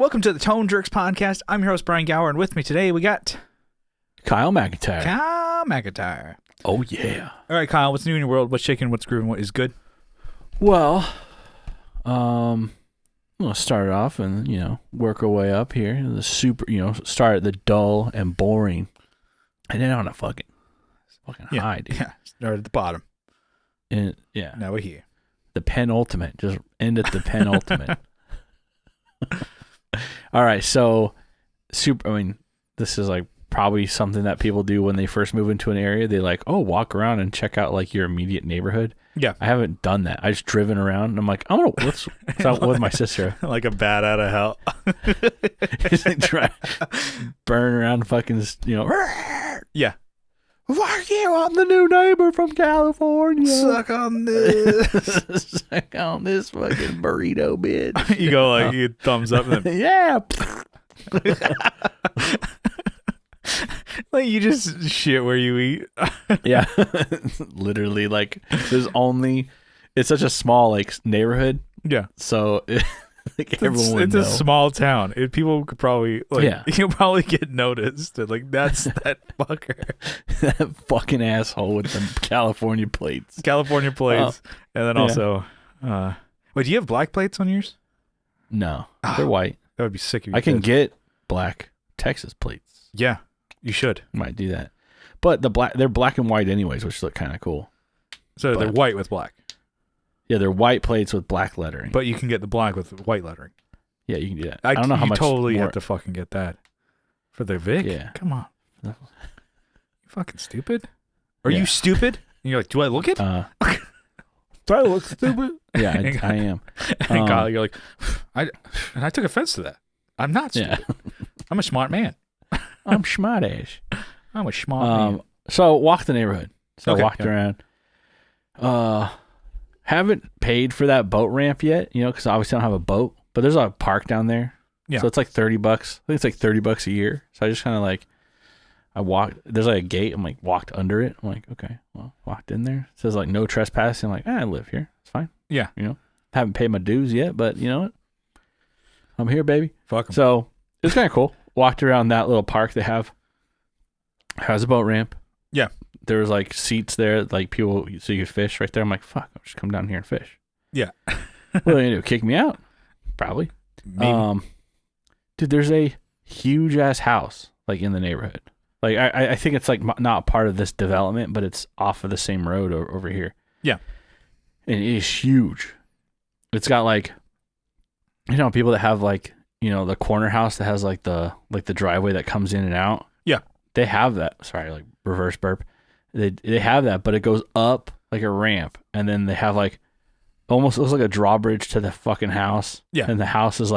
Welcome to the Tone Jerks podcast. I'm your host, Brian Gower, and with me today we got Kyle McIntyre. Kyle McIntyre. Oh, yeah. All right, Kyle, what's new in your world? What's shaking, what's grooving, what is good? Well, we'll start off and, work our way up here. The start at the dull and boring. And then on a fucking high, dude. Yeah, start at the bottom. And, yeah. Now we're here. The penultimate. Just end at the penultimate. All right, so this is like probably something that people do when they first move into an area. They walk around and check out like your immediate neighborhood. Yeah. I haven't done that. I just driven around and I'm like, let's with my sister. Like a bat out of hell. He's like burn around fucking, Yeah. Fuck you, I'm the new neighbor from California. Suck on this. Suck on this fucking burrito, bitch. You go like, you thumbs up. And then, yeah. like you just shit where you eat. Yeah. Literally, it's such a small neighborhood. Yeah. So everyone would it's know. a small town. People could probably you'll probably get noticed. That's that fucker. That fucking asshole with the California plates. California plates. And then also wait, do you have black plates on yours? No. They're white. That would be sick if you I can could. get black Texas plates. Yeah. You should. Might do that. But they're black and white anyways, which look kind of cool. So they're white with black. Yeah, they're white plates with black lettering. But you can get the black with white lettering. Yeah, you can do that. I don't know how much. You totally more... have to fucking get that for the Vic. Yeah. Come on. You fucking stupid? Are you stupid? And you're like, do I look it? Do I look stupid? Yeah, I am. And Kyle, you're like, I took offense to that. I'm not stupid. Yeah. I'm a smart man. I'm smart ass. I'm a smart man. So walk the neighborhood. So I walked yeah. around. Haven't paid for that boat ramp yet, because I obviously don't have a boat. But there's a park down there. Yeah. So it's like $30. I think it's like $30 a year. So I just kind of I walked. There's a gate. I'm walked under it. I'm like, okay, well, walked in there. It says no trespassing. I'm like, I live here. It's fine. Yeah. Haven't paid my dues yet, but you know what? I'm here, baby. Fuck 'em. So it's kind of cool. Walked around that little park they have. Has a boat ramp. Yeah. There was seats there, people, so you could fish right there. I'm like, fuck, I'll just come down here and fish. Yeah. What are they gonna do? Kick me out? Probably. Maybe. Dude, there's a huge ass house in the neighborhood. I think it's not part of this development, but it's off of the same road over here. Yeah. And it is huge. It's got people that have the corner house that has the driveway that comes in and out. Yeah. They have that. Sorry, reverse burp. They have that, but it goes up like a ramp, and then they have almost looks like a drawbridge to the fucking house. Yeah. And the house is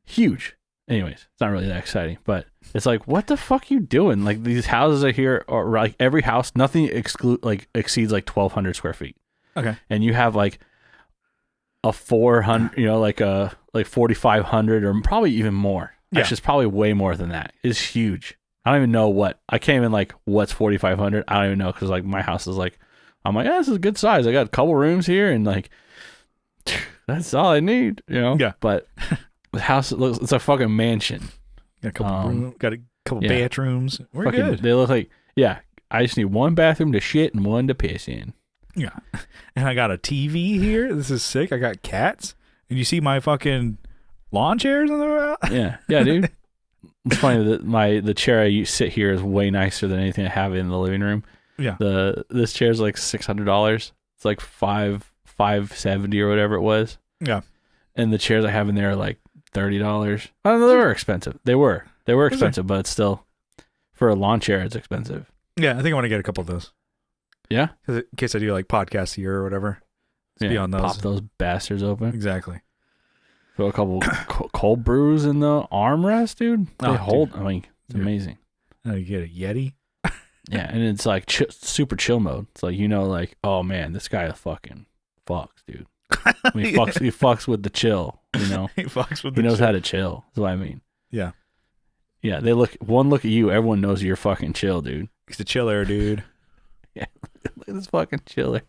huge. Anyways, it's not really that exciting, but it's what the fuck are you doing? These houses are here, or every house, nothing exceeds 1,200 square feet. Okay. And you have a 400, 4,500 or probably even more. Yeah. Actually, it's probably way more than that. It's huge. I don't even know I can't even what's 4,500. I don't even know because my house is I'm this is a good size. I got a couple rooms here and that's all I need, Yeah. But the house it's a fucking mansion. Got a couple bathrooms. We're good. They look I just need one bathroom to shit and one to piss in. Yeah. And I got a TV here. This is sick. I got cats. And you see my fucking lawn chairs on the road? Yeah. Yeah, dude. It's funny that the chair I sit here is way nicer than anything I have in the living room. Yeah. This chair's $600. It's $570 or whatever it was. Yeah. And the chairs I have in there are $30. I don't know, they were expensive. They were expensive, but it's still for a lawn chair it's expensive. Yeah, I think I want to get a couple of those. Yeah? In case I do podcasts here or whatever. Be on those. Pop those bastards open. Exactly. Throw a couple cold brews in the armrest, dude. They hold. Dude. It's amazing. You get a Yeti. Yeah, and it's super chill mode. It's oh man, this guy fucking fucks, dude. He fucks with the chill, He fucks with he knows how to chill. That's what I mean. Yeah. Yeah, they look at you, everyone knows you're fucking chill, dude. He's a chiller, dude. Yeah, look at this fucking chiller.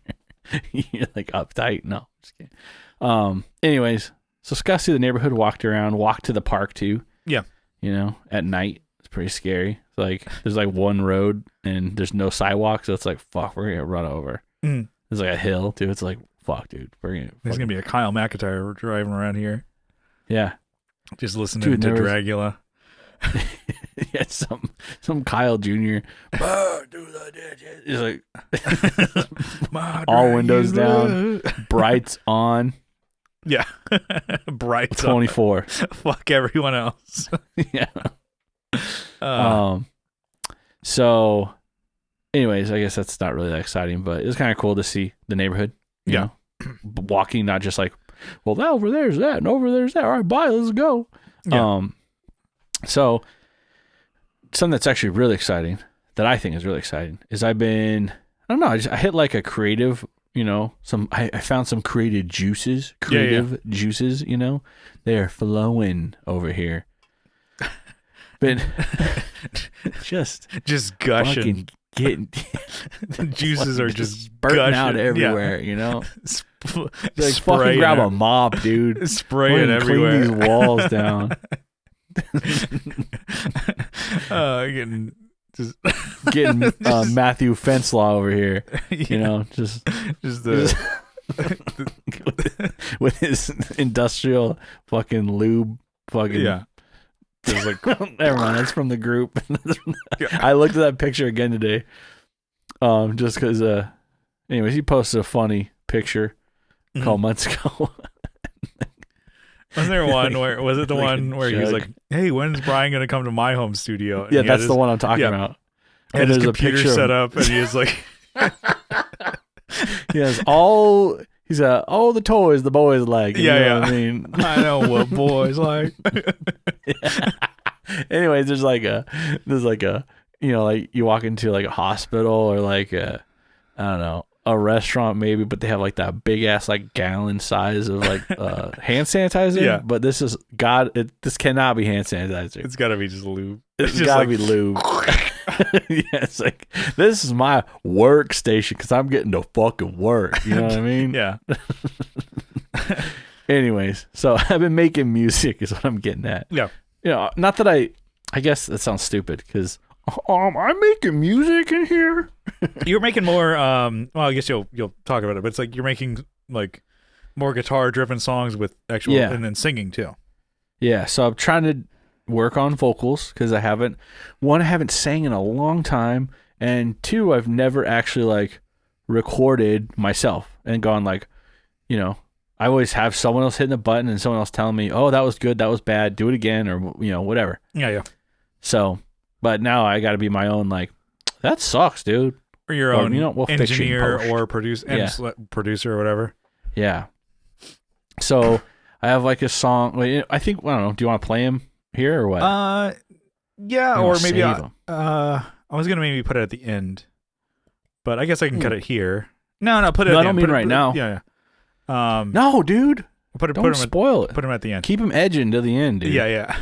You're uptight. No, just kidding. Anyways, So got to see the neighborhood, walked around, walked to the park too. Yeah. You know, at night. It's pretty scary. It's like there's like one road and there's no sidewalk, so it's like fuck, we're gonna get run over. Mm. There's like a hill too. It's like fuck, dude. There's gonna be a Kyle McIntyre driving around here. Yeah. Just listening to Dragula. Yeah, some Kyle Jr. He's like all windows down, brights on. Yeah, brights 24. On. Fuck everyone else. Yeah. So, anyways, I guess that's not really that exciting, but it was kind of cool to see the neighborhood. You know, walking, not just like, well, that over there's that, and over there's that. All right, bye, let's go. Yeah. So something that's actually really exciting, that I think is really exciting, is I hit like a creative, you know, I found some creative juices, you know, they're flowing over here. But just gushing. Getting the juices are just burning out everywhere, you know. Like fucking grab a mop, dude. Spray it everywhere. Clean these walls down. Getting Matthew Fenslaw over here, you know, just with his industrial fucking lube, fucking Just like never mind, that's from the group. I looked at that picture again today, just because. Anyways, he posted a funny picture a couple months ago. Wasn't there one where he was like, "Hey, when's Brian gonna come to my home studio?" And that's the one I'm talking about. And his computer set up, and he was like, he has all. He's all the toys the boys like. You know what I mean, I know what boys like. Anyways, there's like a, you know, like you walk into like a hospital or like I don't know, a restaurant maybe, but they have like that big ass like gallon size of like hand sanitizer. Yeah. But this cannot be hand sanitizer. It's gotta be just lube. It's gotta be lube. Yeah, it's like, this is my workstation because I'm getting to fucking work. You know what I mean? Yeah. Anyways, so I've been making music is what I'm getting at. Yeah. You know, not that I guess that sounds stupid because I'm making music in here. You're making more. Well, I guess you'll talk about it, but it's like you're making like more guitar driven songs with actual and then singing too. Yeah. So I'm trying to work on vocals because I haven't sang in a long time, and two, I've never actually like recorded myself and gone like, you know, I always have someone else hitting the button and someone else telling me, oh, that was good, that was bad, do it again, or you know, whatever. Yeah. So, but now I got to be my own like, that sucks, dude. Or your own, you know, we'll engineer or producer or whatever. Yeah. So I have like a song. I think, I don't know. Do you want to play him here or what? Yeah, or maybe I was gonna maybe put it at the end, but I guess I can cut it here. No, put it. No, at I don't mean right now. Yeah. No, dude. Don't spoil it. Put him at the end. Keep him edging to the end, dude. Yeah.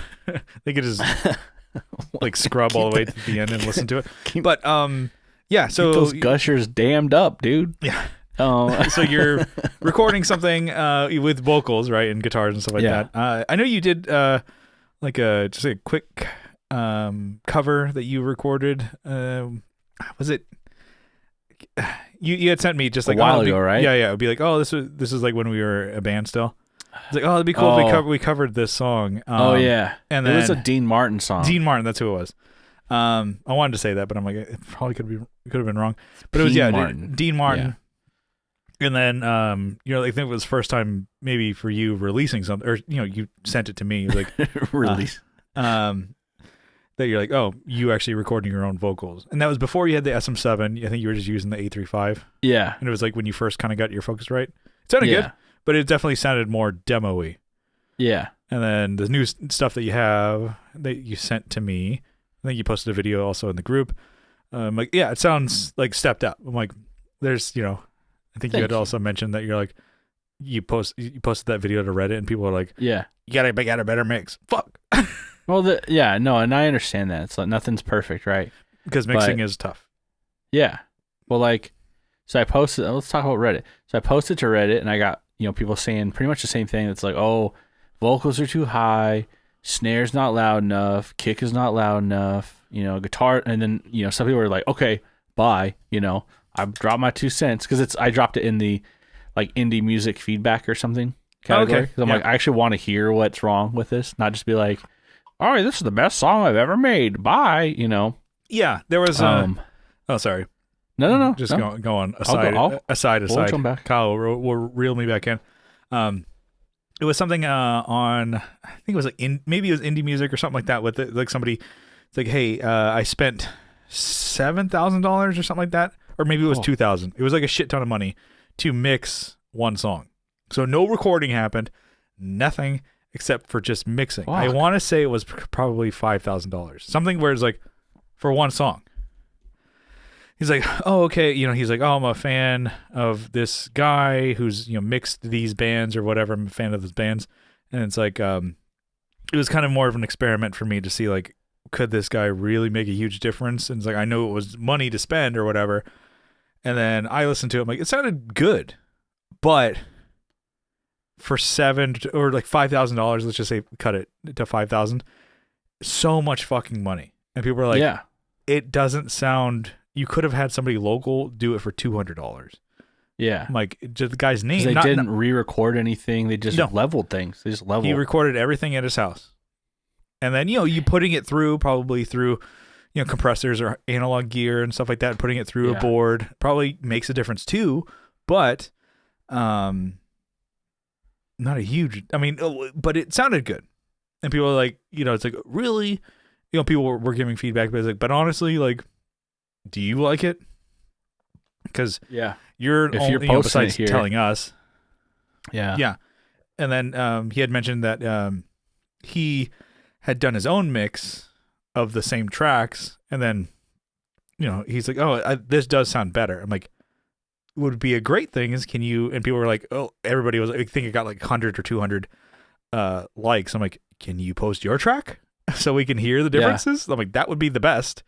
They could just like scrub all the way to the end and listen to it. But yeah. So keep those gushers dammed up, dude. Yeah. So you're recording something with vocals, right, and guitars and stuff like that. I know you did like just a quick cover that you recorded. Was it? You had sent me just like a while ago, right? Yeah. It would be like, oh, this is like when we were a band still. It's like, oh, it'd be cool if we covered this song. And then it was a Dean Martin song. Dean Martin, that's who it was. I wanted to say that, but I'm like, it probably could have been wrong. But it was Dean Martin. Yeah. And then you know, I think it was the first time maybe for you releasing something, or you know, you sent it to me. You're like release. That you're like, oh, you actually recording your own vocals, and that was before you had the SM7. I think you were just using the A35. Yeah, and it was like when you first kind of got your focus right. It sounded good, but it definitely sounded more demo-y. Yeah, and then the new stuff that you have that you sent to me, I think you posted a video also in the group. Like, yeah, it sounds like stepped up. I'm like, there's, you know, I think you had also mentioned that you're like, you posted that video to Reddit, and people are like, yeah, you gotta make out a better mix. Fuck. Well, and I understand that. It's like nothing's perfect, right? Because mixing is tough. Yeah. Well, like, so I posted, let's talk about Reddit. So I posted to Reddit, and I got, you know, people saying pretty much the same thing. It's like, oh, vocals are too high, snare's not loud enough, kick is not loud enough, guitar, and then, some people are like, okay, bye, I dropped my 2 cents, because I dropped it in the, like, indie music feedback or something category, because I'm like, I actually want to hear what's wrong with this, not just be like, all right, this is the best song I've ever made, bye, Yeah, there was, oh, sorry. No. Just go on, aside. We'll come back. Kyle will reel me back in. It was something on, I think it was like maybe it was indie music or something like that. With it, like somebody, it's like, hey, I spent $7,000 or something like that, or maybe it was $2,000. It was like a shit ton of money to mix one song. So no recording happened, nothing except for just mixing. Fuck. I want to say it was probably $5,000, something where it's like for one song. He's like, oh, okay. He's like, oh, I'm a fan of this guy who's, mixed these bands or whatever. I'm a fan of those bands. And it's like, it was kind of more of an experiment for me to see, like, could this guy really make a huge difference? And it's like, I know it was money to spend or whatever. And then I listened to it. I'm like, it sounded good, but for $7,000 or like $5,000, let's just say cut it to $5,000, so much fucking money. And people are like, yeah, it doesn't sound. You could have had somebody local do it for $200. Yeah. I'm like, just the guy's name. They didn't re-record anything. They just leveled things. They just leveled. He recorded everything at his house. And then, you putting it through, probably through, compressors or analog gear and stuff like that, putting it through a board probably makes a difference too. But not a huge, but it sounded good. And people are like, it's like, really? People were giving feedback, but it's like, but honestly, like, do you like it? Because you're besides here, telling us. Yeah. And then he had mentioned that he had done his own mix of the same tracks, and then he's like, oh, this does sound better. I'm like, would be a great thing is, can you? And people were like, oh, everybody was, I think it got like 100 or 200 likes. I'm like, can you post your track so we can hear the differences? I'm like, that would be the best.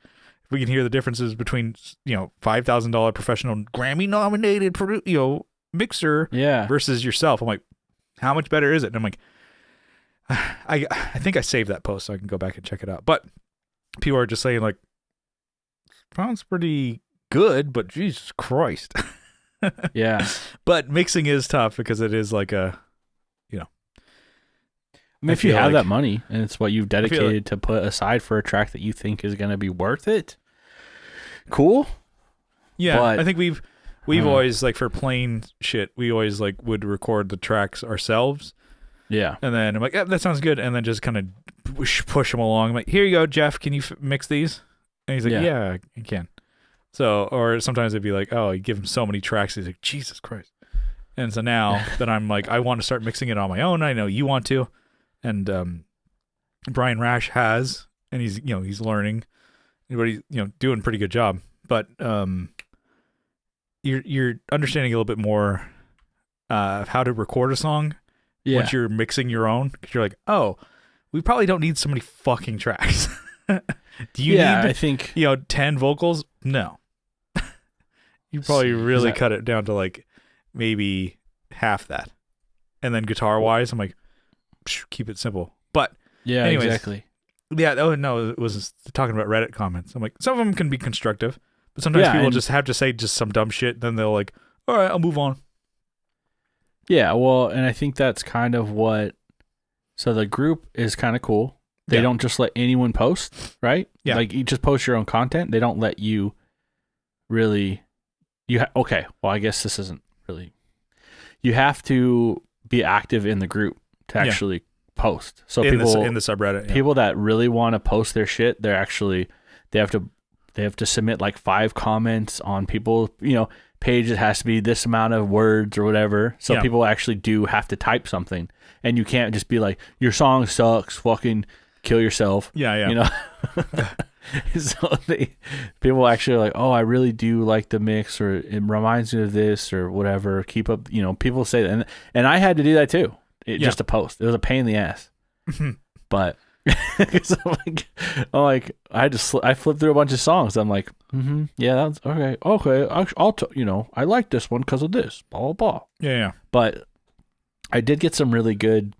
We can hear the differences between, $5,000 professional Grammy nominated, mixer versus yourself. I'm like, how much better is it? And I'm like, I think I saved that post so I can go back and check it out. But people are just saying like, sounds pretty good, but Jesus Christ. Yeah. But mixing is tough because it is like a, if you have that money and it's what you've dedicated to put aside for a track that you think is going to be worth it, cool. Yeah, but I think we've always, like, for plain shit, we always like would record the tracks ourselves. Yeah. And then I'm like, yeah, that sounds good. And then just kind of push them along. I'm like, here you go, Jeff. Can you mix these? And he's like, yeah, I can. So, or sometimes it'd be like, oh, you give him so many tracks. He's like, Jesus Christ. And so now that I'm like, I want to start mixing it on my own. I know you want to. And Brian Rash has, and he's learning, but he's doing a pretty good job. But you're understanding a little bit more of how to record a song once you're mixing your own, because you're like, oh, we probably don't need so many fucking tracks. Do you need, I think 10 vocals? No. You probably really cut it down to like maybe half that. And then guitar wise, I'm like, keep it simple. But anyways, exactly. Yeah. Oh no, it was talking about Reddit comments. I'm like, some of them can be constructive, but sometimes people just have to say just some dumb shit. Then they'll like, all right, I'll move on. Yeah. Well, and I think that's kind of what. So the group is kind of cool. They don't just let anyone post, right? Yeah. Like you just post your own content. They don't let you really. Okay. Well, I guess this isn't really. You have to be active in the group to actually post. So in the subreddit, people that really want to post their shit, they have to submit like 5 comments on people, page that has to be this amount of words or whatever. So people actually do have to type something, and you can't just be like, your song sucks, fucking kill yourself. Yeah. So people actually are like, oh, I really do like the mix, or it reminds me of this or whatever. Keep up, people say that. And I had to do that too. Just to post. It was a pain in the ass. But so I flipped through a bunch of songs. I'm like, yeah, that's okay. I like this one because of this. Blah blah blah. Yeah. But I did get some really good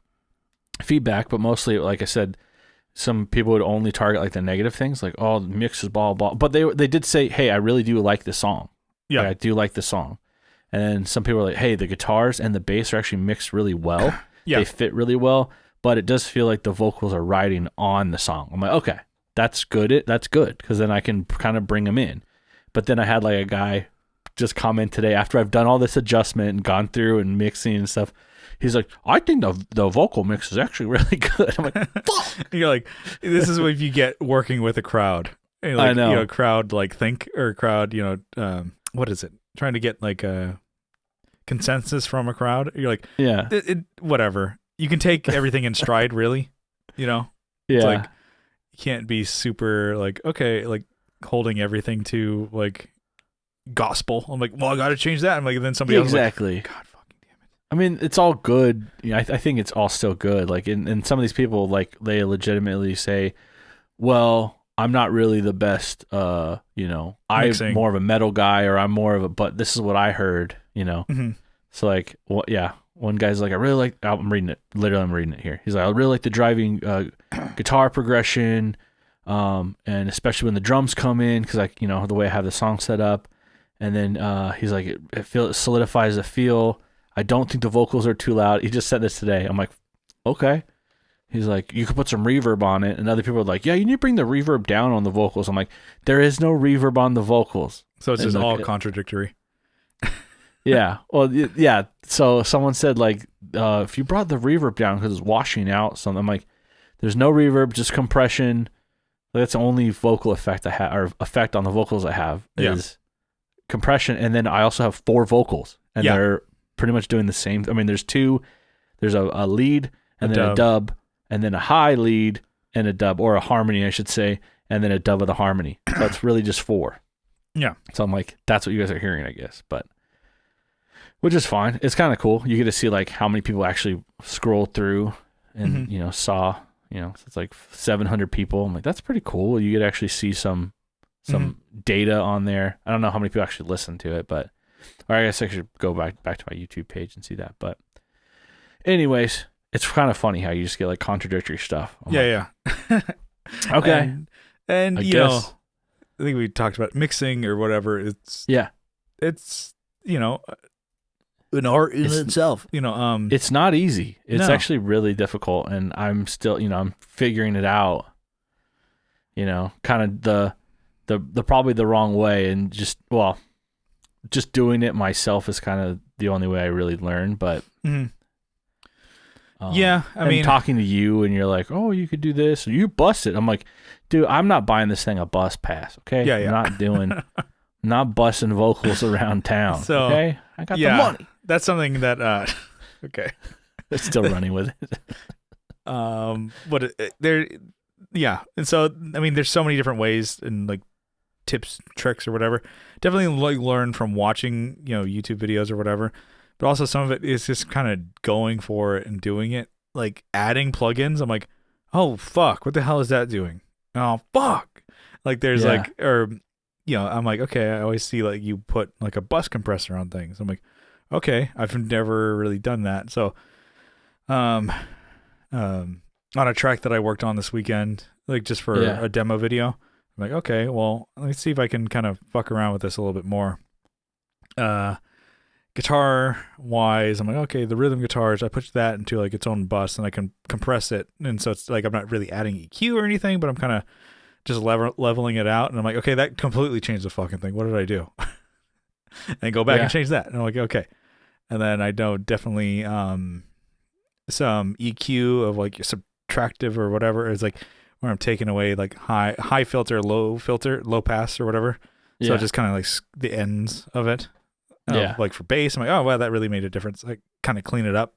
feedback, but mostly, like I said, some people would only target like the negative things, like, oh, the mix is blah blah. But they did say, hey, I really do like the song. Yeah, like, I do like the song. And then some people were like, hey, the guitars and the bass are actually mixed really well. Yeah, they fit really well, but it does feel like the vocals are riding on the song. I'm like, okay, that's good. That's good, because then I can kind of bring them in. But then I had like a guy just comment today after I've done all this adjustment and gone through and mixing and stuff. He's like, I think the vocal mix is actually really good. I'm like, fuck. You're like, this is what you get working with a crowd. Like, I know. You know, crowd like think, or crowd, you know, what is it? Trying to get like a consensus from a crowd. You're like, yeah, whatever. You can take everything in stride, really. You know, yeah. It's like, you can't be super like, okay, like holding everything to like gospel. I'm like, well, I got to change that. I'm like, and then somebody else exactly. Like, God fucking damn it. I mean, it's all good. You know, I think it's all still good. Like, and some of these people, like, they legitimately say, well, I'm not really the best, you know, I'm more of a metal guy, or I'm more of a, but this is what I heard, you know? Mm-hmm. So like, well, yeah, one guy's like, I really like, I'm reading it. Literally, I'm reading it here. He's like, I really like the driving guitar progression, and especially when the drums come in, because, like, you know, the way I have the song set up. And then he's like, it solidifies the feel. I don't think the vocals are too loud. He just said this today. I'm like, okay. He's like, you could put some reverb on it. And other people are like, yeah, you need to bring the reverb down on the vocals. I'm like, there is no reverb on the vocals. So it's just all contradictory. Yeah. Well, yeah. So someone said, like, if you brought the reverb down because it's washing out something, I'm like, there's no reverb, just compression. That's the only vocal effect I have, or effect on the vocals I have, is compression. And then I also have 4 vocals, and they're pretty much doing the same. I mean, there's a lead, and then a dub, and then a high lead and a dub, or a harmony, I should say, and then a dub of the harmony. So it's really just 4. Yeah. So I'm like, that's what you guys are hearing, I guess. But which is fine. It's kind of cool. You get to see like how many people actually scroll through and you know, saw, you know, so it's like 700 people. I'm like, that's pretty cool. You get to actually see some data on there. I don't know how many people actually listen to it, but, or I guess I should go back to my YouTube page and see that. But anyways, it's kind of funny how you just get like contradictory stuff. Yeah. Okay. And you know, I think we talked about mixing or whatever. It's, you know, an art in itself, you know. It's not easy. It's actually really difficult, and I'm still, you know, I'm figuring it out, you know, kind of the probably the wrong way, and just doing it myself is kind of the only way I really learn. But yeah, I mean, talking to you, and you're like, oh, you could do this, or you bust it. I'm like, dude, I'm not buying this thing a bus pass, okay? Yeah. I'm not busting vocals around town, so, okay? I got the money. That's something that, okay. They're still running with it. But and so, I mean, there's so many different ways and like tips, tricks, or whatever. Definitely like learn from watching, you know, YouTube videos or whatever. But also some of it is just kind of going for it and doing it, like adding plugins. I'm like, oh fuck, what the hell is that doing? Oh fuck, like there's like, or you know, I'm like, okay, I always see like you put like a bus compressor on things. I'm like, okay, I've never really done that. So, on a track that I worked on this weekend, like just for a demo video, I'm like, okay, well, let's see if I can kind of fuck around with this a little bit more. Guitar wise, I'm like, okay, the rhythm guitars, I put that into like its own bus and I can compress it. And so it's like, I'm not really adding EQ or anything, but I'm kind of just leveling it out. And I'm like, okay, that completely changed the fucking thing. What did I do? And go back and change that. And I'm like, okay. And then I know definitely some EQ of like subtractive or whatever is like where I'm taking away like high filter, low pass or whatever. So just kind of like the ends of it. Like for bass, I'm like, oh, wow, that really made a difference. I kind of clean it up,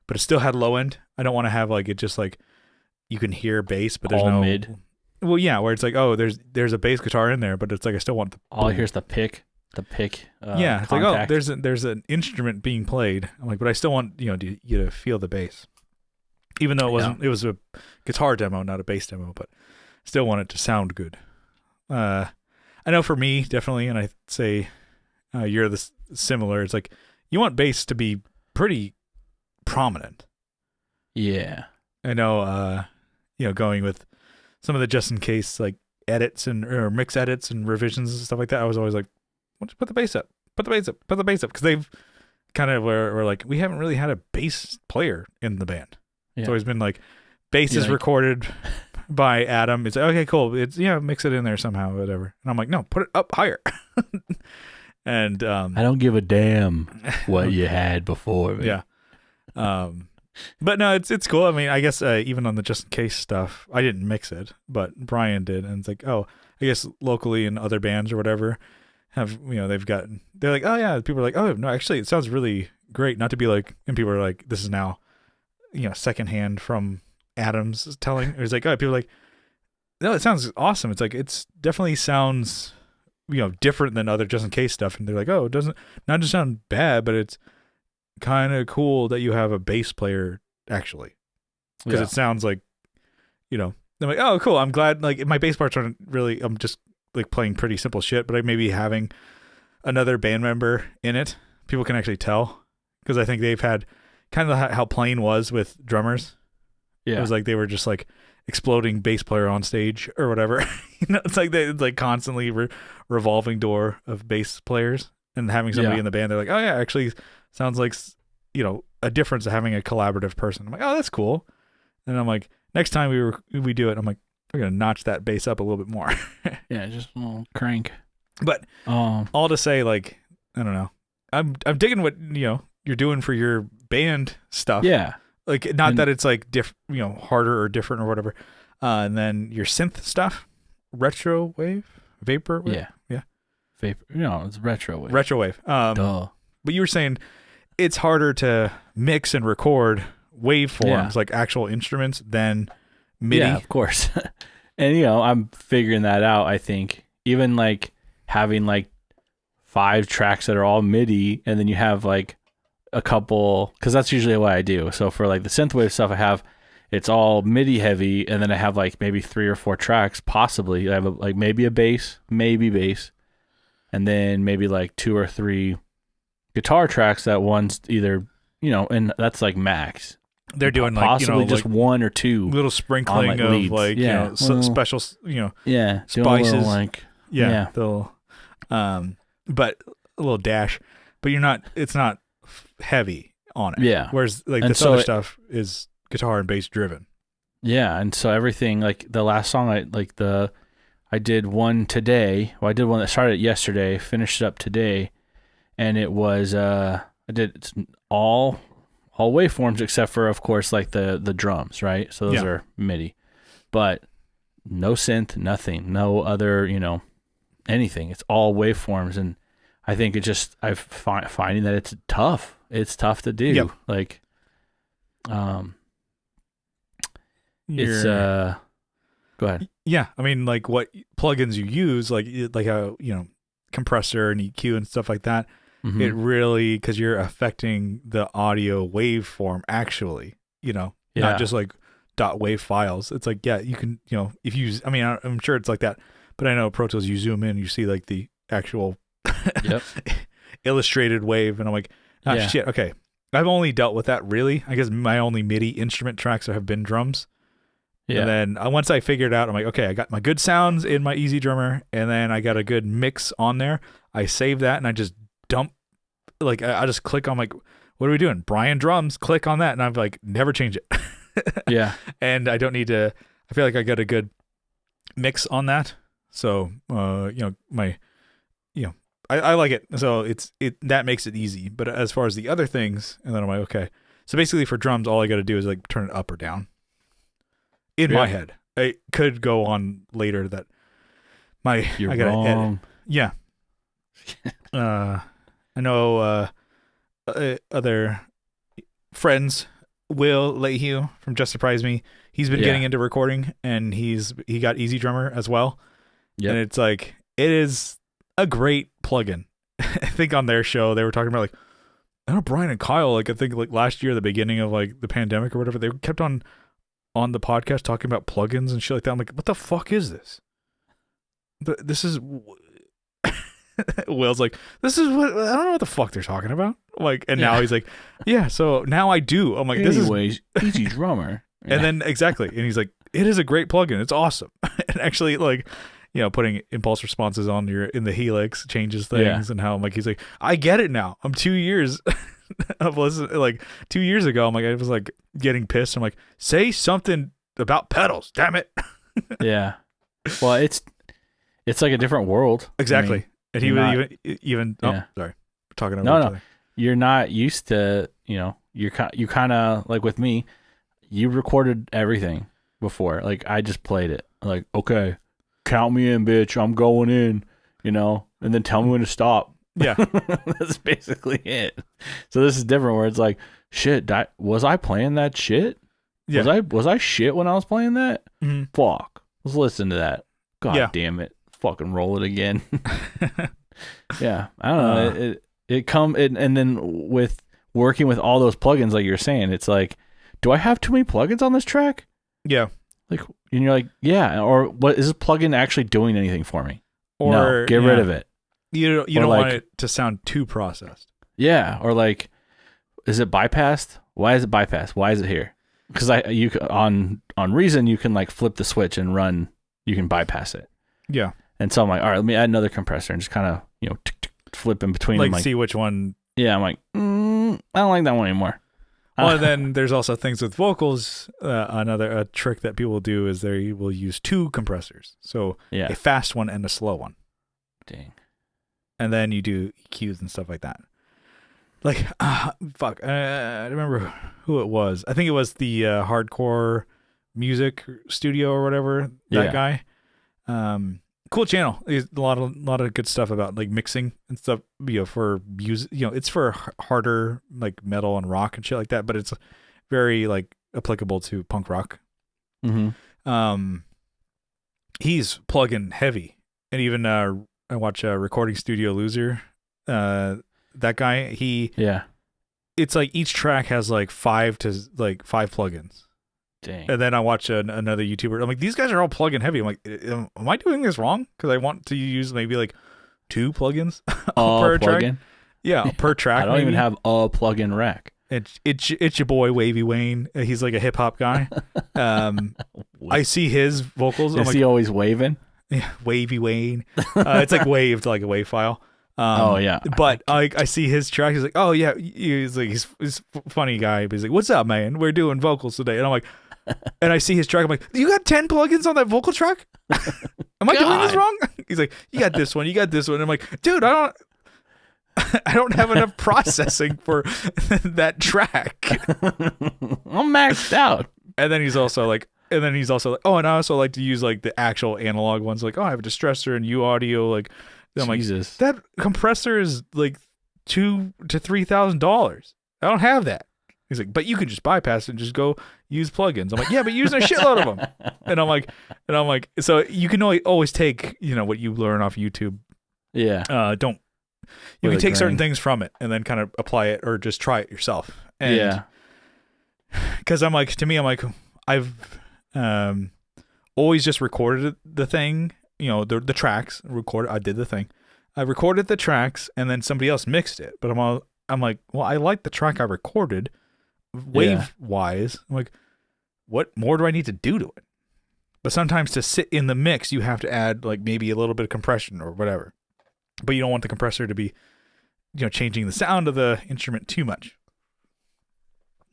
but it still had low end. I don't want to have like it just like you can hear bass, but there's no mid. Well, yeah, where it's like, oh, there's a bass guitar in there, but it's like I still want the all here's the pick. It's like, oh, there's an instrument being played. I'm like, but I still want you to feel the bass, even though it was a guitar demo, not a bass demo, but still want it to sound good. I know for me definitely, and I say you're similar. It's like you want bass to be pretty prominent. Yeah. I know, going with some of the just in case like edits or mix edits and revisions and stuff like that. I was always like, let's put the bass up, put the bass up, put the bass up, because they've kind of were like, we haven't really had a bass player in the band. It's always been like bass is recorded by Adam. It's like, okay, cool. It's mix it in there somehow, whatever. And I'm like, no, put it up higher. And I don't give a damn what you had before. Man. Yeah. But no, it's cool. I mean, I guess even on the just in case stuff, I didn't mix it, but Brian did, and it's like, oh, I guess locally in other bands or whatever have they're like, oh yeah, people are like, oh no, actually it sounds really great. Not to be like, and people are like, this is now secondhand from Adam's telling. It's like, oh, people are like, no, it sounds awesome. It's like it's definitely sounds different than other just in case stuff, and they're like, oh, it doesn't not just sound bad, but it's kind of cool that you have a bass player actually, because it sounds like I'm like, oh cool, I'm glad. Like my bass parts aren't really, I'm just like playing pretty simple shit, but maybe having another band member in it, people can actually tell, because I think they've had kind of how Plain was with drummers. It was like they were just like exploding bass player on stage or whatever. It's like it's like constantly revolving door of bass players, and having somebody in the band, they're like, oh yeah, actually sounds like a difference of having a collaborative person. I'm like, oh, that's cool. And I'm like, next time we do it, I'm like, we're gonna notch that bass up a little bit more. Yeah, just a little crank. But all to say, like, I don't know, I'm digging what you're doing for your band stuff. Yeah, like that it's like harder or different or whatever. And then your synth stuff, retro wave, vapor wave? Yeah, vapor. No, it's retro wave. Retro wave. Duh. But you were saying it's harder to mix and record waveforms, like actual instruments, than MIDI. Yeah, of course. And I'm figuring that out. I think even like having like 5 tracks that are all MIDI, and then you have like a couple, because that's usually what I do. So for like the synthwave stuff, it's all MIDI heavy, and then I have like maybe 3 or 4 tracks, possibly. I have maybe bass, and then maybe like 2 or 3 guitar tracks that one's either and that's like max. They're doing possibly just like 1 or 2 little sprinkling of leads. Like special spices, like they'll but a little dash, but it's not heavy on it. Whereas like this other stuff is guitar and bass driven. And so everything, like the last song I did one today. Well, I did one that started yesterday, finished it up today, and it was it's all waveforms except for, of course, like the drums, right? So those are MIDI, but no synth, nothing, no other, anything. It's all waveforms, and I think it just I'm finding that it's tough. It's tough to do. Yep. Like, it's go ahead. Yeah, I mean, like what plugins you use, like a compressor and EQ and stuff like that. Mm-hmm. It really, because you're affecting the audio waveform actually, not just like .wav files. It's like, you can, if you, I mean, I'm sure it's like that, but I know Pro Tools, you zoom in, you see like the actual illustrated wave, and I'm like, shit, okay. I've only dealt with that really. I guess my only MIDI instrument tracks have been drums. Yeah. And then once I figured out, I'm like, okay, I got my good sounds in my Easy Drummer, and then I got a good mix on there. I save that, and I just dump, like I just click on like, what are we doing? Brian drums, click on that, and I've like never change it. Yeah. And I don't need to, I feel like I got a good mix on that. So, I like it. So that makes it easy. But as far as the other things, and then I'm like, okay. So basically for drums, all I got to do is like turn it up or down. In my head. It could go on later that You're I got to edit. Yeah. I know other friends, Will Lehue from Just Surprise Me. He's been getting into recording, and he got Easy Drummer as well. And it's like, it is a great plugin. I think on their show they were talking about like, I know Brian and Kyle, like I think like last year, the beginning of like the pandemic or whatever, they kept on the podcast talking about plugins and shit like that. I'm like, what the fuck is this? This is Will's like, this is what, I don't know what the fuck they're talking about. Like, and now he's like, yeah, so now I do. I'm like, anyways, Easy Drummer. And then exactly. And he's like, it is a great plugin. It's awesome. And actually like, putting impulse responses on in the Helix changes things and how I'm like, he's like, I get it now. I'm 2 years of listening. Like 2 years ago, I'm like, I was like getting pissed. I'm like, say something about pedals, damn it. Yeah. Well, it's like a different world. Exactly. I mean, and he would even sorry. We're talking over each other. You're not used to, you kind of like with me, you recorded everything before. Like I just played it. Like, okay, count me in, bitch. I'm going in, and then tell me when to stop. Yeah. That's basically it. So this is different where it's like, shit, was I playing that shit? Yeah. Was I shit when I was playing that? Mm-hmm. Fuck. Let's listen to that. God damn it. Fucking roll it again. Yeah. I don't know. And then with working with all those plugins, like you're saying, it's like, do I have too many plugins on this track? Yeah. Like, and you're like, yeah. Or what is this plugin actually doing anything for me? Or no, get rid of it. You don't want it to sound too processed. Yeah. Or like, is it bypassed? Why is it bypassed? Why is it here? Because on Reason you can like flip the switch and run. You can bypass it. Yeah. And so I'm like, all right, let me add another compressor and just kind of flip in between. Like see which one. Yeah. I'm like, I don't like that one anymore. Well, then there's also things with vocals. Another trick that people do is they will use two compressors. So a fast one and a slow one. Dang. And then you do EQs and stuff like that. Like, fuck. I remember who it was. I think it was the Hardcore Music Studio or whatever. That guy. Cool channel. There's a lot of good stuff about like mixing and stuff. For music. It's for harder like metal and rock and shit like that. But it's very like applicable to punk rock. Mm-hmm. He's plug-in heavy, and even I watch Recording Studio Loser. That guy, it's like each track has like 5 plugins. Dang. And then I watch another YouTuber. I'm like, these guys are all plug-in heavy. I'm like, am I doing this wrong? Because I want to use maybe like 2 plugins per track. Yeah, per track. I don't even have a plug-in rack. It's your boy Wavy Wayne. He's like a hip hop guy. I see his vocals. Is he always waving? Yeah, Wavy Wayne. It's like waved like a wave file. But I see his track. He's like, oh yeah, he's a funny guy. But he's like, what's up, man? We're doing vocals today, and I'm like, and I see his track. I'm like, you got 10 plugins on that vocal track? Am I doing this wrong? He's like, you got this one, you got this one. And I'm like, dude, I don't have enough processing for that track. I'm maxed out. And then he's also like, oh, and I also like to use like the actual analog ones. Like, oh, I have a distressor and U audio. Like, I'm Jesus. Like, that compressor is like $2,000 to $3,000. I don't have that. He's like, but you can just bypass it and just go use plugins. I'm like, yeah, but using a shitload of them. And I'm like, so you can always take, what you learn off YouTube. Yeah. You can take certain things from it and then kind of apply it or just try it yourself. And yeah. Because I'm like, I've always just recorded the thing, the tracks. I did the thing. I recorded the tracks and then somebody else mixed it. But I'm like, well, I like the track I recorded, wave wise. I'm like, what more do I need to do to it? But sometimes to sit in the mix, you have to add like maybe a little bit of compression or whatever. But you don't want the compressor to be, changing the sound of the instrument too much.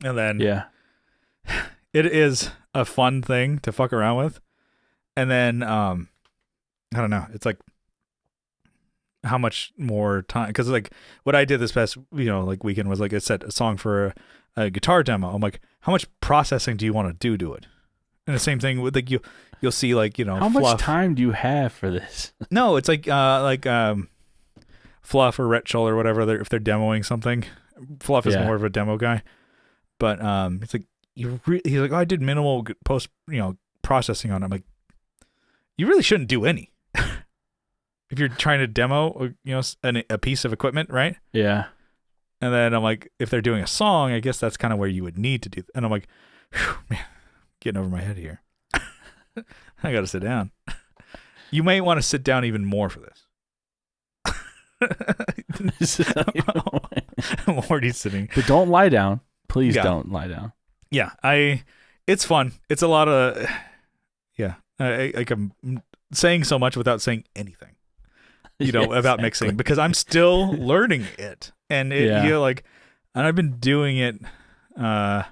And then it is a fun thing to fuck around with. And then I don't know. It's like how much more time? Because like what I did this past weekend was, like I said, a song for a guitar demo. I'm like, how much processing do you want to do to it? And the same thing with like you'll see like how Fluff. much time do you have for this? No, it's like Fluff or Retchel or whatever. If they're demoing something, Fluff is more of a demo guy. But it's like he's like, oh, I did minimal post processing on it. I'm like, you really shouldn't do any. If you're trying to demo a piece of equipment, right? Yeah. And then I'm like, if they're doing a song, I guess that's kind of where you would need to do. And I'm like, man, getting over my head here. I got to sit down. You may want to sit down even more for this. I'm already sitting. But don't lie down. Please don't lie down. Yeah. It's fun. It's a lot of, yeah. I'm saying so much without saying anything, about mixing, because I'm still learning it. And and I've been doing it, I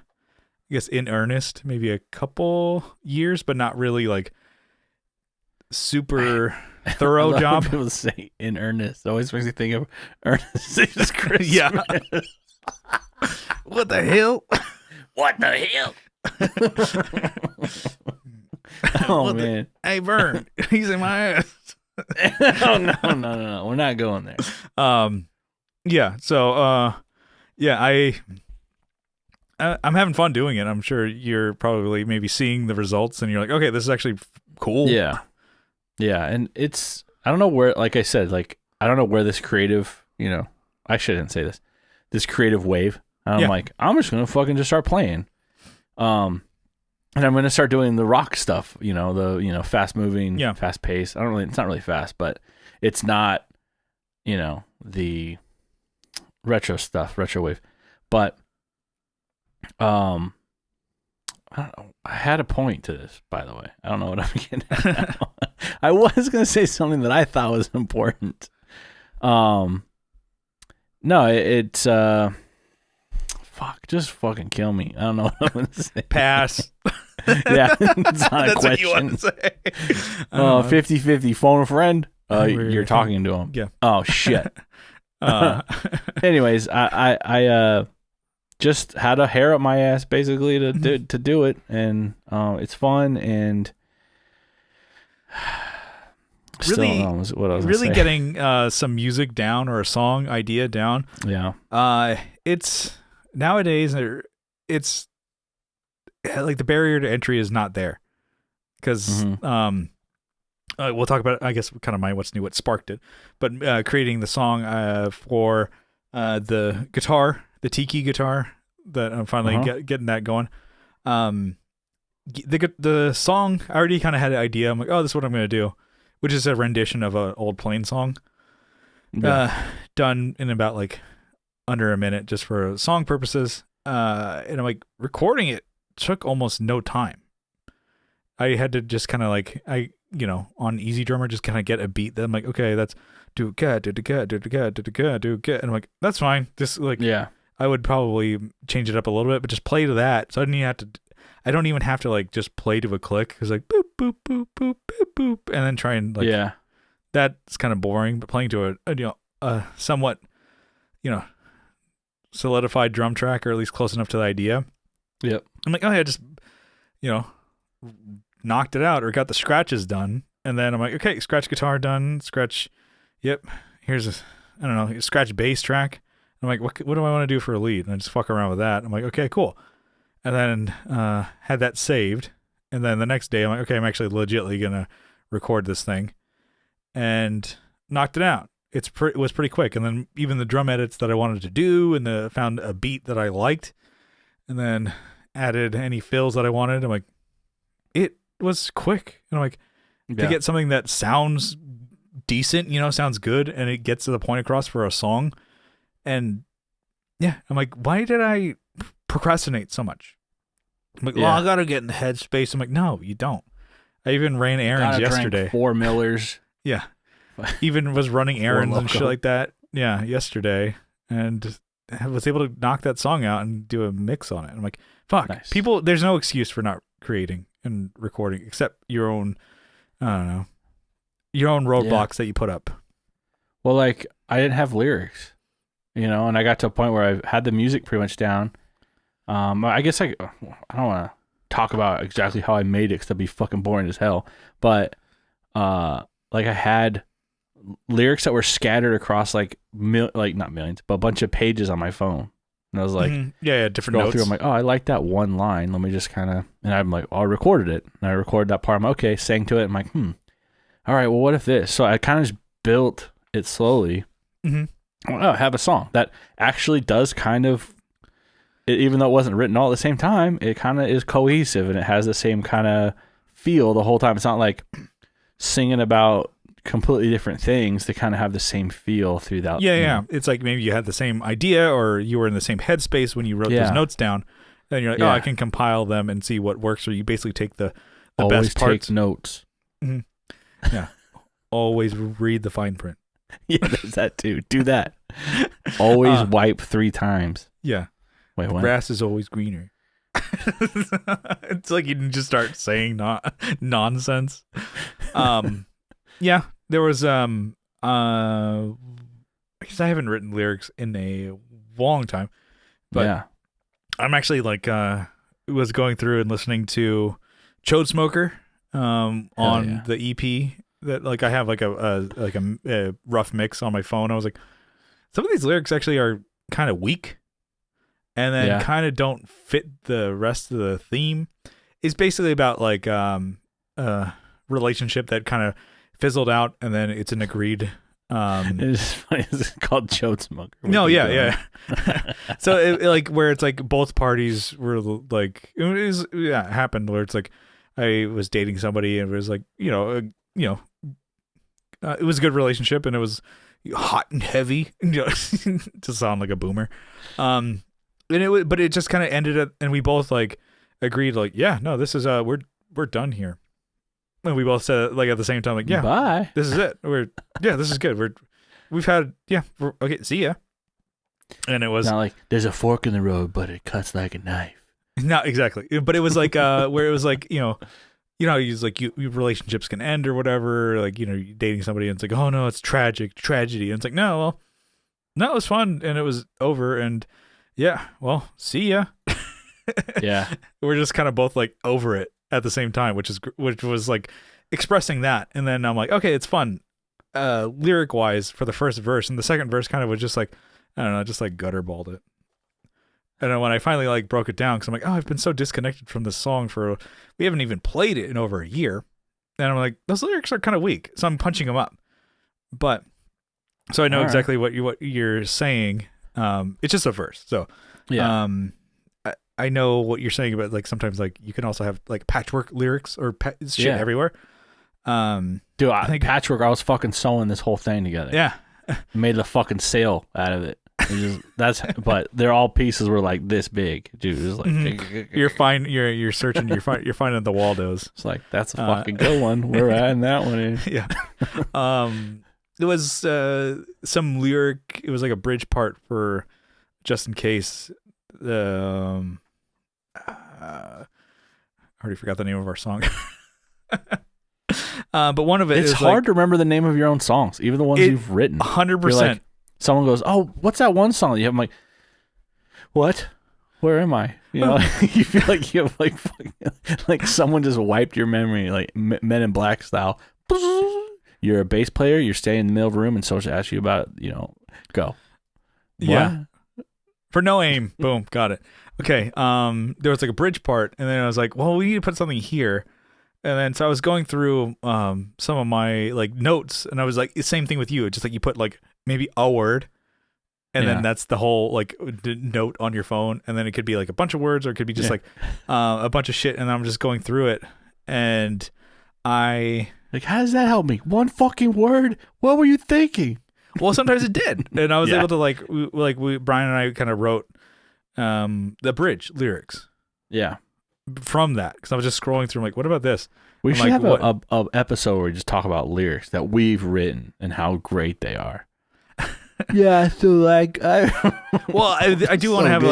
guess in earnest, maybe a couple years, but not really like super thorough job. People say in earnest. It always makes me think of Ernest Saves Christmas. Yeah. What the hell? What the hell? Oh, man. Hey, Vern, he's in my ass. Oh, no. We're not going there. Yeah. So, I'm having fun doing it. I'm sure you're probably maybe seeing the results and you're like, okay, this is actually cool. Yeah. Yeah. And I don't know where, like I said, I don't know where this creative, I shouldn't say this creative wave. And I'm like, I'm just going to fucking just start playing. And I'm going to start doing the rock stuff, fast moving, fast paced. It's not really fast, but it's not, the retro stuff, retro wave. But, I don't know. I had a point to this, by the way. I don't know what I'm getting at now. I was going to say something that I thought was important. No, it's, fuck, just fucking kill me. I don't know what I'm going to say. Pass. Yeah, it's not That's a question. What you want to say. 50-50, phone a friend. You're talking to him. Yeah. Oh, shit. Anyways, I just had a hair up my ass basically to do it, and it's fun, and really, still don't know what I was really getting some music down or a song idea down. Yeah. It's nowadays it's like the barrier to entry is not there, because we'll talk about, I guess, kind of what's new, what sparked it, but creating the song for the guitar, the tiki guitar, that I'm finally getting that going. The song, I already kind of had an idea. I'm like, oh, this is what I'm going to do, which is a rendition of an old Plain song, done in about under a minute just for song purposes. And I'm like, recording it took almost no time. I had to just kind of on Easy Drummer, just kind of get a beat that I'm like, okay, that's do ga, and I'm like, that's fine. Just I would probably change it up a little bit, but just play to that. So I don't even have to just play to a click. It's like boop boop boop boop boop boop, and then try and that's kind of boring. But playing to a somewhat solidified drum track, or at least close enough to the idea. Yep. I'm like, oh yeah, just knocked it out or got the scratches done, and then I'm like, okay, scratch guitar done, scratch. Yep. Here's a scratch bass track. I'm like, what do I want to do for a lead? And I just fuck around with that. I'm like, okay, cool. And then had that saved. And then the next day I'm like, okay, I'm actually legitimately going to record this thing, and knocked it out. It was pretty quick. And then even the drum edits that I wanted to do, and found a beat that I liked, and then added any fills that I wanted. I'm like, it was quick. And I'm like, to get something that sounds decent, sounds good, and it gets to the point across for a song. And I'm like, why did I procrastinate so much? I'm like, well, I gotta get in the headspace. I'm like, no, you don't. I even ran errands yesterday. Drank 4 Millers. Yeah. Even was running errands and shit like that. Yeah, yesterday. And I was able to knock that song out and do a mix on it. I'm like, fuck. Nice. People, there's no excuse for not creating and recording except your own, I don't know, your own roadblocks that you put up. Well, I didn't have lyrics, and I got to a point where I had the music pretty much down. I guess I don't want to talk about exactly how I made it, because that'd be fucking boring as hell. But I had lyrics that were scattered across not millions, but a bunch of pages on my phone. And I was like, different notes. Through. I'm like, oh, I like that one line. Let me just kind of, and I'm like, oh, I recorded it. And I recorded that part. I'm okay, sang to it. I'm like, all right, well, what if this? So I kind of just built it slowly. Mm-hmm. I have a song that actually does kind of, even though it wasn't written all at the same time, it kind of is cohesive, and it has the same kind of feel the whole time. It's not like singing about completely different things. They kind of have the same feel throughout. Yeah. It's like maybe you had the same idea, or you were in the same headspace when you wrote those notes down, Then you're like, oh, I can compile them and see what works. Or you basically take the always best parts. Take notes. Mm-hmm. Yeah. Always read the fine print. Yeah, there's that too. Do that. Always wipe 3 times. Yeah. Wait, what? Grass is always greener. It's like you can just start saying nonsense. Yeah, there was I guess I haven't written lyrics in a long time, but yeah. I'm actually like was going through and listening to Chode Smoker on the EP that like I have like a rough mix on my phone. I was like, some of these lyrics actually are kind of weak. And then kind of don't fit the rest of the theme. It's basically about like a relationship that kind of fizzled out, and then it's an agreed. It's funny. It's called Chode Smoker. No, yeah. So like where it's like both parties were like it happened where it's like I was dating somebody and it was like it was a good relationship and it was hot and heavy, to sound like a boomer. But it just kind of ended up, and we both like agreed, like, yeah, no, this is we're done here. And we both said like at the same time, like, yeah, bye. This is it. This is good. We've had okay, see ya. And it was not like there's a fork in the road, but it cuts like a knife. Not exactly, but it was like where it was like you like your relationships can end or whatever, like you're dating somebody and it's like, oh no, it's tragedy, and it's like no, it was fun and it was over and. Yeah, well, see ya. Yeah. We're just kind of both like over it at the same time, which was like expressing that. And then I'm like, okay, it's fun. Lyric wise for the first verse, and the second verse kind of was just like, I don't know, just like gutterballed it. And then when I finally like broke it down, because I'm like, oh, I've been so disconnected from this song we haven't even played it in over a year. And I'm like, those lyrics are kind of weak. So I'm punching them up. But so I know exactly what you're saying. It's just a verse, so yeah. I know what you're saying about like sometimes like you can also have like patchwork lyrics or shit everywhere. Dude, I think patchwork. I was fucking sewing this whole thing together. Yeah, made a fucking sail out of it. But they're all pieces were like this big, dude. It was like you're fine. You're searching. You're finding the Waldos. It's like that's a fucking good one. We're adding that one in. Yeah. There was some lyric. It was like a bridge part for "Just in Case." I already forgot the name of our song. But one of it it's is hard like, to remember the name of your own songs, even the ones you've written. 100%. Someone goes, "Oh, what's that one song?" You have, I'm like, "What? Where am I?" You feel like you have like someone just wiped your memory, like Men in Black style. You're a bass player. You're staying in the middle of a room, and someone asks you about it. Go. Yeah. For no aim. Boom. Got it. Okay. There was like a bridge part, and then I was like, well, we need to put something here. And then so I was going through some of my like notes, and I was like, the same thing with you. It's just like you put like maybe a word, and then that's the whole like note on your phone, and then it could be like a bunch of words, or it could be just like a bunch of shit. And I'm just going through it, and like, how does that help me? One fucking word? What were you thinking? Well, sometimes it did, and I was able to Brian and I kind of wrote the bridge lyrics. Yeah. From that, because I was just scrolling through, I'm like, what about this? We should have a episode where we just talk about lyrics that we've written and how great they are. Yeah, so like, well, I do want to have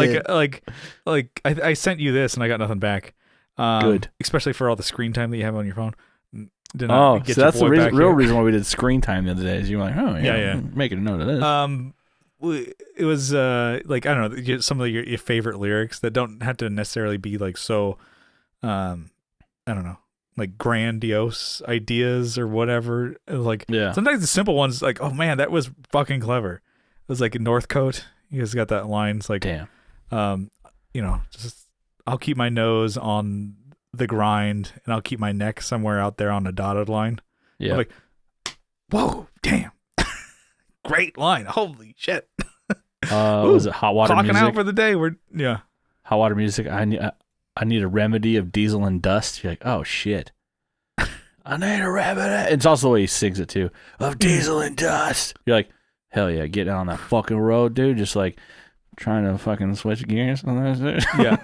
like I sent you this and I got nothing back. Good, especially for all the screen time that you have on your phone. So that's the real reason why we did screen time the other day. Is you were like, oh yeah, making a note of this. It was like, I don't know, some of your favorite lyrics that don't have to necessarily be like so I don't know, like grandiose ideas or whatever. Like sometimes the simple ones, like, oh man, that was fucking clever. It was like in Northcote, you guys got that line. It's like, damn, just I'll keep my nose on the grind and I'll keep my neck somewhere out there on a dotted line. Yeah, I'm like, whoa, damn. Great line. Holy shit. Was it Hot Water Clocking Music? out for the day. Hot Water Music. I need a remedy of diesel and dust. You're like, oh shit. I need a remedy. It's also the way he sings it too. Of diesel and dust. You're like, hell yeah, get down on that fucking road, dude. Just like trying to fucking switch gears on that shit. Yeah.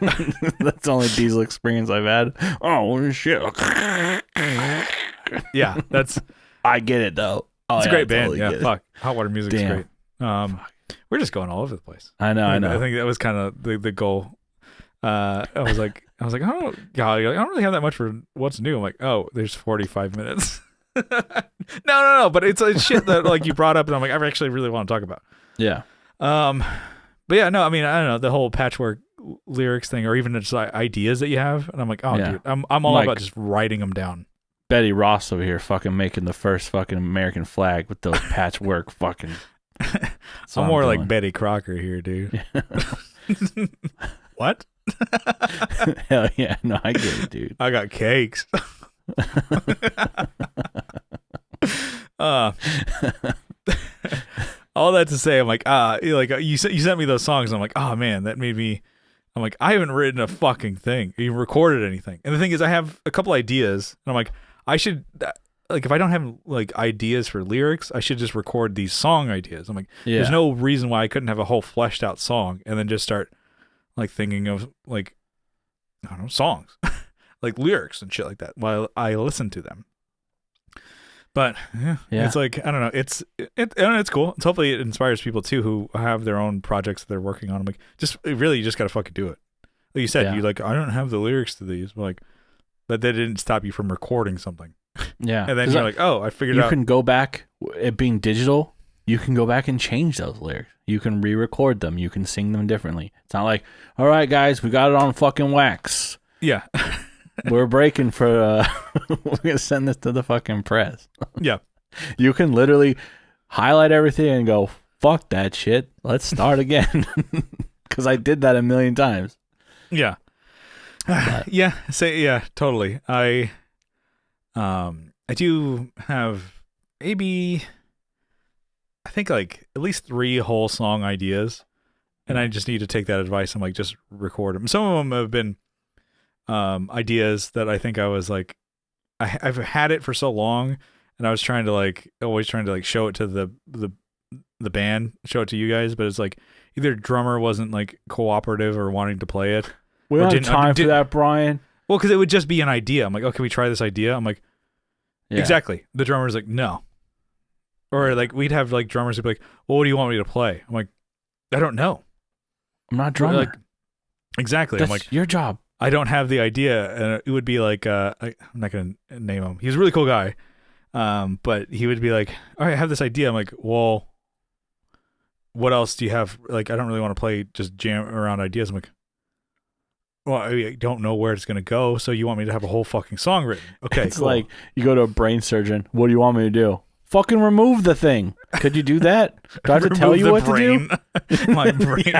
That's the only Diesel experience I've had. Oh, shit. Yeah, I get it, though. It's a great band. Totally fuck. Hot Water Music is great. We're just going all over the place. I know. I think that was kind of the goal. I was like, oh, God, I don't really have that much for what's new. I'm like, oh, there's 45 minutes. No, but it's like shit that like you brought up, and I'm like, I actually really want to talk about. Yeah. But yeah, no, I mean, I don't know, the whole patchwork lyrics thing, or even just like ideas that you have, and I'm like, oh, dude, I'm all like, about just writing them down. Betty Ross over here, fucking making the first fucking American flag with those patchwork fucking. I'm more like Betty Crocker here, dude. What? Hell yeah, no, I get it, dude. I got cakes. All that to say, I'm like, you sent me those songs, and I'm like, oh man, that made me. I'm like, I haven't written a fucking thing, even recorded anything. And the thing is, I have a couple ideas, and I'm like, I should, like, if I don't have like ideas for lyrics, I should just record these song ideas. I'm like, there's no reason why I couldn't have a whole fleshed out song and then just start like thinking of like, I don't know, songs, like lyrics and shit like that while I listen to them. But yeah, it's like, I don't know, it's cool. It's hopefully it inspires people too who have their own projects that they're working on. I'm like, you just got to fucking do it. Like you said, you like, I don't have the lyrics to these, but like, but that didn't stop you from recording something. Yeah. And then you're like, oh, I figured out. You can go back, it being digital, you can go back and change those lyrics. You can re-record them. You can sing them differently. It's not like, all right, guys, we got it on fucking wax. Yeah. We're breaking for, we're going to send this to the fucking press. Yeah. You can literally highlight everything and go, fuck that shit. Let's start again. Because I did that a million times. Yeah. Yeah, totally. I do have maybe, I think like at least 3 whole song ideas, and I just need to take that advice and like just record them. Some of them have been ideas that I think I was like, I've had it for so long, and I was always trying to show it to the band, show it to you guys, but it's like either drummer wasn't like cooperative or wanting to play it. We don't have time for that, Brian. Well, because it would just be an idea. I'm like, oh, can we try this idea? I'm like, exactly. The drummer's like, no. Or like we'd have like drummers who'd be like, well, what do you want me to play? I'm like, I don't know. I'm not a drummer. Like, exactly. That's I'm like, your job. I don't have the idea. And it would be like, I'm not going to name him. He's a really cool guy. But he would be like, all right, I have this idea. I'm like, well, what else do you have? Like, I don't really want to play just jam around ideas. I'm like, well, I don't know where it's going to go, so you want me to have a whole fucking song written. Okay, it's cool. Like, you go to a brain surgeon, what do you want me to do? Fucking remove the thing. Could you do that? Do I have to tell you what to do? My brain.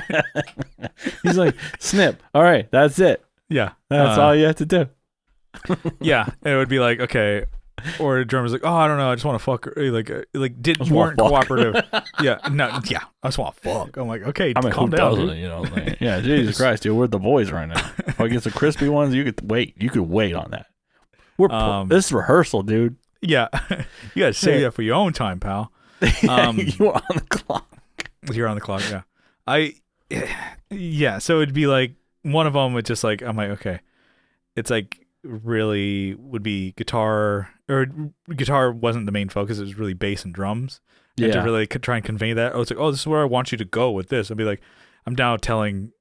He's like, snip. All right, that's it. Yeah. That's all you have to do. Yeah, it would be like, okay. Or a drummer's like, oh, I don't know, I just want to fuck. Weren't cooperative. Yeah, I just want to fuck. I'm like, okay, calm down, dude. You know, like, yeah, Jesus Christ, dude, we're the boys right now. If I get some crispy ones, you could wait. You could wait on that. This is rehearsal, dude. Yeah, you gotta save that for your own time, pal. You're on the clock. You're on the clock. Yeah. So it'd be like one of them would just like, I'm like, okay, it's like really would be guitar, or guitar wasn't the main focus. It was really bass and drums. And to really try and convey that, it's like, oh, this is where I want you to go with this. I'd be like, I'm now telling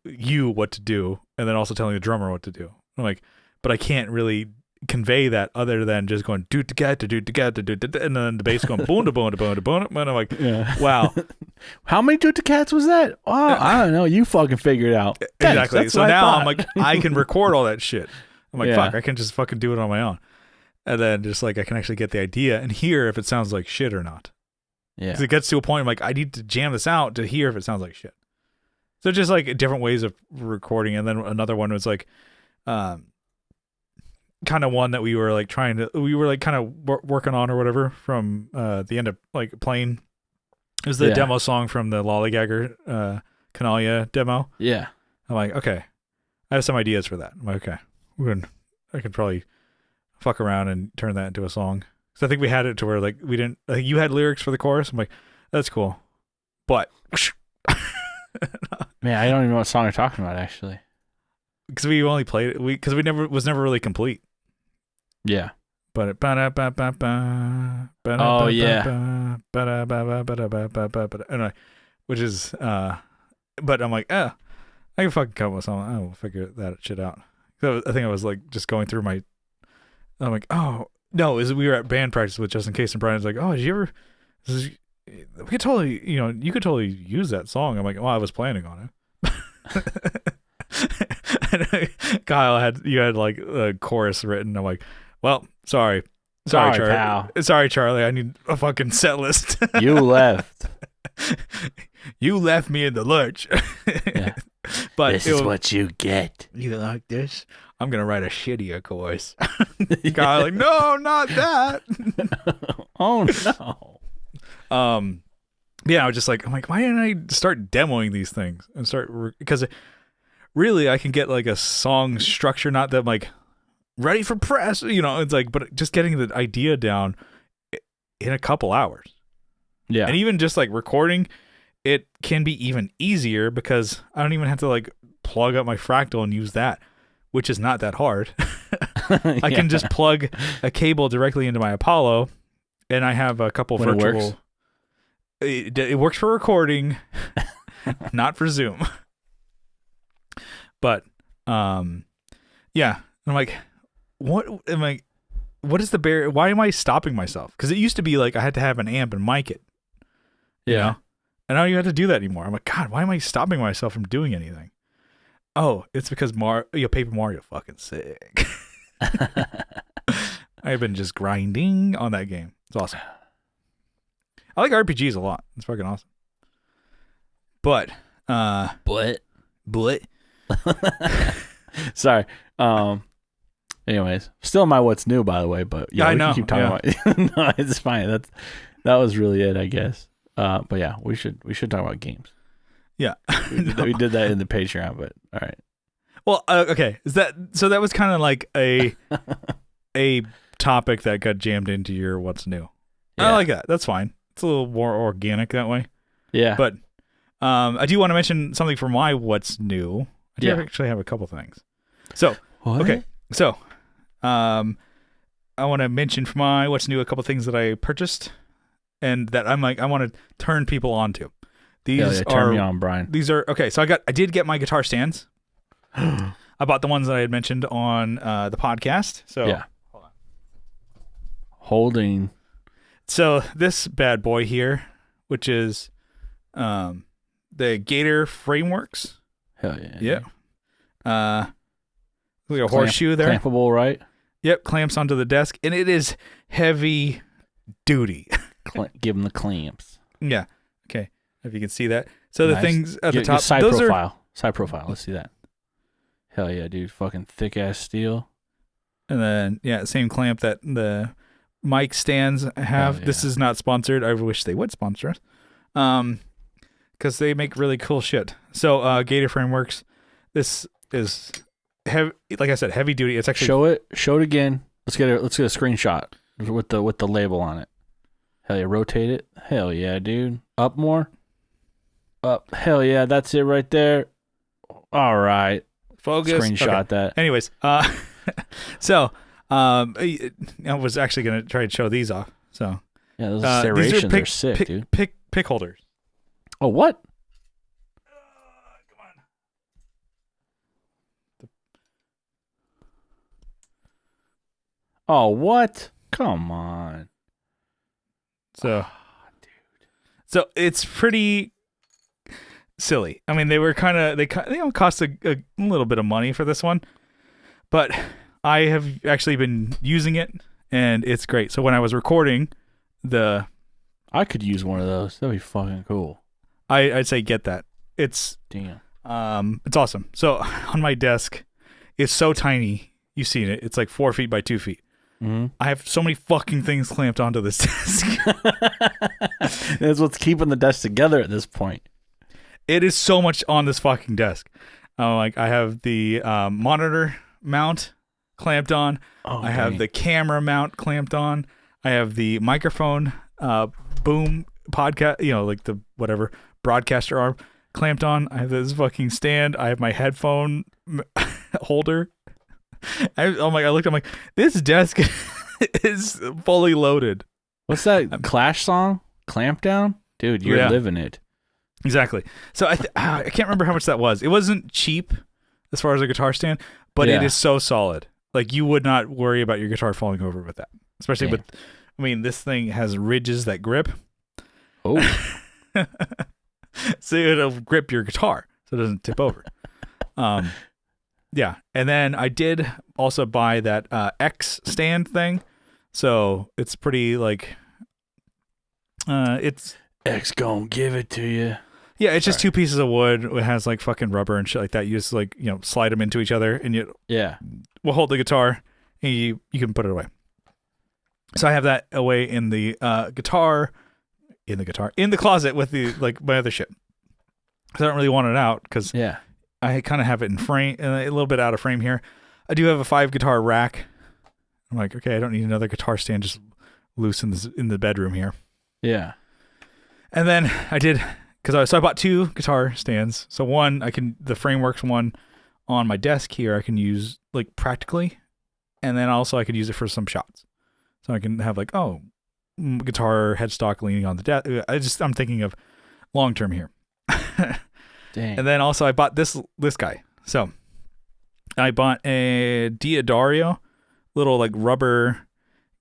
you what to do, and then also telling the drummer what to do. I'm like, but I can't really convey that other than just going do to get, and then the bass going boom to boom to boom to boom. And I'm like, wow, how many cats was that? Oh, I don't know. You fucking figure it out. Exactly. So now I'm like, I can record all that shit. I'm like, fuck, I can just fucking do it on my own. And then just like, I can actually get the idea and hear if it sounds like shit or not. Yeah. Because it gets to a point, I'm like, I need to jam this out to hear if it sounds like shit. So just like different ways of recording. And then another one was like, kind of one that we were like kind of working on or whatever from the end of like playing. It was the demo song from the Lollygagger Canalia demo. Yeah. I'm like, okay, I have some ideas for that. I'm like, okay, I could probably fuck around and turn that into a song. So I think we had it to where like we didn't, like you had lyrics for the chorus. I'm like, that's cool, but Man, I don't even know what song you're talking about actually. Because we only played it. Because we never was never really complete. Yeah. But oh yeah. Anyway, which is but I'm like, I can fucking come up with something. I will figure that shit out. So I think I was like just going through my. I'm like, oh no, we were at band practice with Just in Case, and Brian's like, oh, did you ever? We could totally, you could totally use that song. I'm like, well, I was planning on it. Kyle you had like a chorus written. I'm like, well, sorry, Charlie. Pal. Sorry, Charlie. I need a fucking set list. You left. You left me in the lurch. Yeah. But this is what you get. You like this? I'm gonna write a shittier chorus. Kyle like, no, not that. Oh no. Yeah, I was just like, I'm like, why didn't I start demoing these things and because really I can get like a song structure, not that I'm like ready for press, it's like, but just getting the idea down in a couple hours. Yeah. And even just like recording, it can be even easier because I don't even have to like plug up my Fractal and use that, which is not that hard. I can just plug a cable directly into my Apollo, and I have a couple virtual. It works for recording, not for Zoom. But yeah, I'm like, what is the barrier? Why am I stopping myself? Because it used to be like I had to have an amp and mic it. Yeah. And I don't even have to do that anymore. I'm like, God, why am I stopping myself from doing anything? Oh, it's because Paper Mario fucking sick. I've been just grinding on that game. It's awesome. I like RPGs a lot. It's fucking awesome. But sorry. Anyways, still my what's new, by the way. But yeah, I know. Keep talking about. No, it's fine. That was really it, I guess. But yeah, we should talk about games. Yeah, we did that in the Patreon, but all right. Well, okay. So that was kind of like a topic that got jammed into your what's new. Yeah. I like that. That's fine. It's a little more organic that way. Yeah. But I do want to mention something for my what's new. I do actually have a couple things. So what? Okay. So I want to mention for my what's new a couple things that I purchased and that I'm like I want to turn people on to. These turn me on, Brian. These are okay. So I did get my guitar stands. I bought the ones that I had mentioned on the podcast. So yeah. Holding. So this bad boy here, which is the Gator Frameworks. Hell yeah. Yeah. Like a horseshoe there. Clampable, right? Yep, clamps onto the desk, and it is heavy duty. Give them the clamps. Yeah. Okay. If you can see that. So the things at the top. Side profile. Let's see that. Hell yeah, dude. Fucking thick ass steel. And then same clamp that the mic stands have. Yeah. This is not sponsored. I wish they would sponsor us. Because they make really cool shit. So Gator Frameworks. This is heavy, like I said, heavy duty. It's actually show it again. Let's get a screenshot with the label on it. Hell yeah, rotate it. Hell yeah, dude. Up more. Up. Hell yeah, that's it right there. All right. Focus. Screenshot that. Anyways, so I was actually gonna try to show these off. So yeah, those serrations are sick, dude. Pick holders. Oh, what? Come on. Oh, what? Come on. So, dude. So it's pretty silly. I mean, they cost a little bit of money for this one, but I have actually been using it and it's great. So when I was recording I could use one of those. That'd be fucking cool. I'd say get that. It's it's awesome. So on my desk, it's so tiny. You've seen it. It's like 4 feet by 2 feet. Mm-hmm. I have so many fucking things clamped onto this desk. That's what's keeping the desk together at this point. It is so much on this fucking desk. Like I have the monitor mount clamped on. I have the camera mount clamped on. I have the microphone boom podcast, like the whatever broadcaster arm clamped on. I have this fucking stand. I have my headphone holder. I looked. I'm like, this desk is fully loaded. What's that Clash song? Clamp Down? Dude, you're living it. Exactly. So I can't remember how much that was. It wasn't cheap as far as a guitar stand, but it is so solid. Like, you would not worry about your guitar falling over with that. Especially with, I mean, this thing has ridges that grip. Oh. So it'll grip your guitar so it doesn't tip over. Yeah. And then I did also buy that X stand thing. So it's pretty like, it's X gonna give it to you. Yeah, it's just 2 pieces of wood. It has like fucking rubber and shit like that. You just like, you know, slide them into each other and we'll hold the guitar and you can put it away. So I have that away in the in the closet with the like my other shit. Because I don't really want it out because I kind of have it in frame, a little bit out of frame here. I do have a 5 guitar rack. I'm like, okay, I don't need another guitar stand just loose in the bedroom here. Yeah. And then I did, so I bought 2 guitar stands. So one, the Frameworks one on my desk here, I can use like practically. And then also I could use it for some shots. So I can have like, guitar headstock leaning on the desk. I'm thinking of long term here. Dang. And then also I bought this guy. So I bought a Diodario little like rubber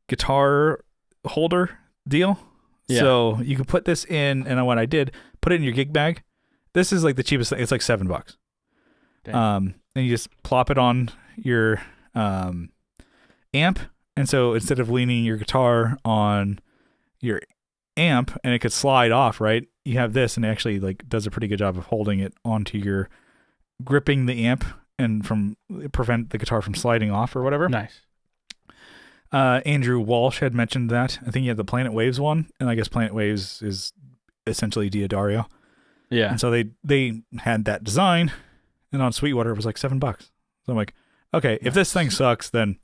guitar holder deal. Yeah. So you can put this in, and what I did, put it in your gig bag. This is like the cheapest thing. It's like $7. Dang. And you just plop it on your amp. And so instead of leaning your guitar on your amp and it could slide off, right? You have this, and it actually like does a pretty good job of holding it onto your gripping the amp and prevent the guitar from sliding off or whatever. Nice. Andrew Walsh had mentioned that. I think he had the Planet Waves one, and I guess Planet Waves is essentially Diodario. Yeah. And so they had that design, and on Sweetwater it was like $7. So I'm like, okay, if this thing sucks, then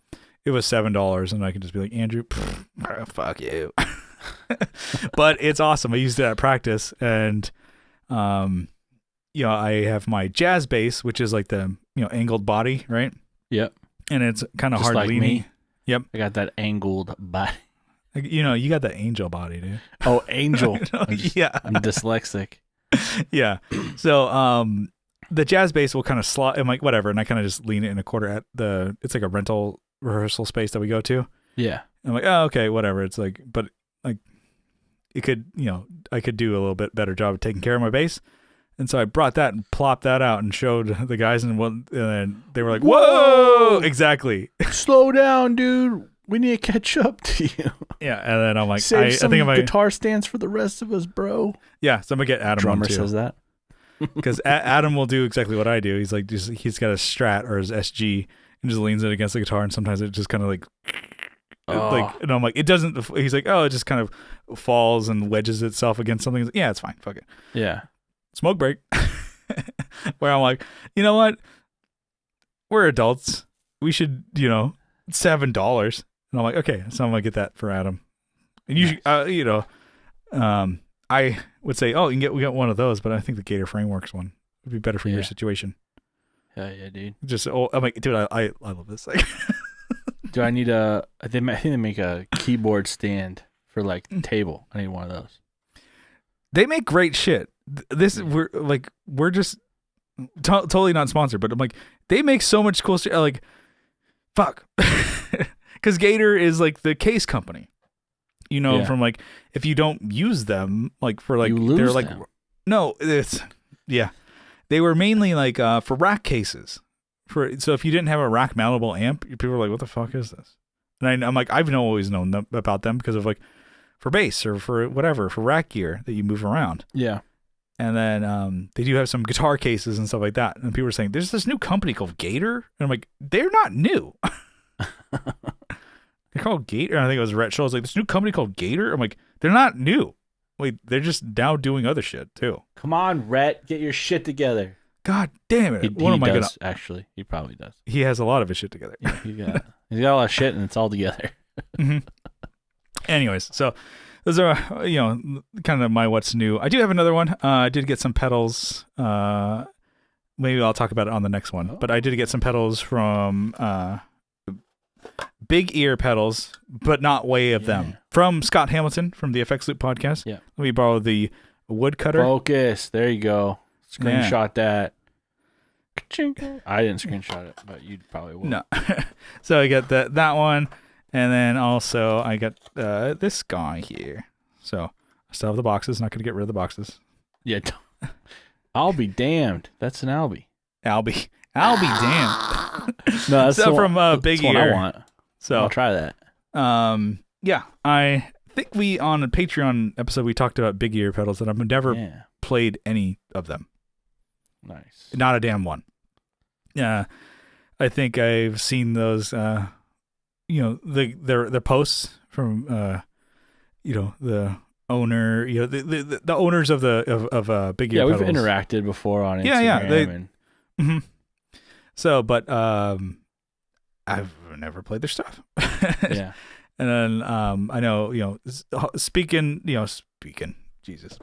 it was $7, and I can just be like, Andrew, fuck you. But it's awesome. I used it at practice, and I have my jazz bass, which is like the angled body, right? Yep. And it's kind of just hard like leaning. Me. Yep. I got that angled body. You got that angel body, dude. Oh, angel. Yeah. I'm dyslexic. Yeah. So the jazz bass will kind of slot. I'm like, whatever. And I kind of just lean it in a quarter at it's like a rental rehearsal space that we go to. Yeah. I'm like, oh, okay, whatever. It's like, but like it could, I could do a little bit better job of taking care of my bass. And so I brought that and plopped that out and showed the guys, and then they were like, whoa, exactly. Slow down, dude. We need to catch up to you. Yeah. And then I'm like, I think guitar stands for the rest of us, bro. Yeah. So I'm going to get Adam Drummer on too. says that. Because Adam will do exactly what I do. He's like, he's got a Strat or his SG and just leans it against the guitar, and sometimes it just kind of like, and I'm like, it doesn't. He's like, oh, it just kind of falls and wedges itself against something. Like, yeah, it's fine. Fuck it. Yeah. Smoke break. Where I'm like, you know what? We're adults. We should, $7. And I'm like, okay, so I'm gonna get that for Adam. And usually, I would say, oh, we get one of those, but I think the Gator Frameworks one would be better for your situation. Hell yeah, dude. I'm like, dude, I love this thing. Do I need I think they make a keyboard stand for like table. I need one of those. They make great shit. We're just totally not sponsored, but I'm like, they make so much cool shit. Like, fuck, because Gator is like the case company, from like, if you don't use them, like for like, they're like, them. No, they were mainly like for rack cases. So if you didn't have a rack mountable amp, people were like, what the fuck is this? And I'm like, I've always known about them because of like for bass or for whatever, for rack gear that you move around. Yeah. And then they do have some guitar cases and stuff like that. And people were saying, there's this new company called Gator. And I'm like, they're not new. They're called Gator. And I think it was Rhett Scholl. I was like, this new company called Gator? I'm like, they're not new. Wait, they're just now doing other shit too. Come on, Rhett, get your shit together. God damn it. He does, actually. He probably does. He has a lot of his shit together. Yeah, he's got a lot of shit and it's all together. Mm-hmm. Anyways, so those are kind of my what's new. I do have another one. I did get some pedals. Maybe I'll talk about it on the next one. But I did get some pedals from Big Ear pedals, but not way of them, from Scott Hamilton from the FX Loop podcast. Yeah. Let me borrow the woodcutter. Focus. There you go. Screenshot that. I didn't screenshot it, but you probably will. No. So I got that one, and then also I got this guy here. So I still have the boxes. Not going to get rid of the boxes. Yeah. I'll be damned. That's an Albie. Albie damned. No, that's so from Big Ear. I want. So I'll try that. Yeah, I think on a Patreon episode we talked about Big Ear pedals, and I've never played any of them. Nice. Not a damn one. Yeah, I think I've seen those. Their posts from the owner. The owners of Big Ear. Yeah, pedals. we've interacted before on Instagram. Mm-hmm. So, but I've never played their stuff. Yeah. And then I know speaking Jesus.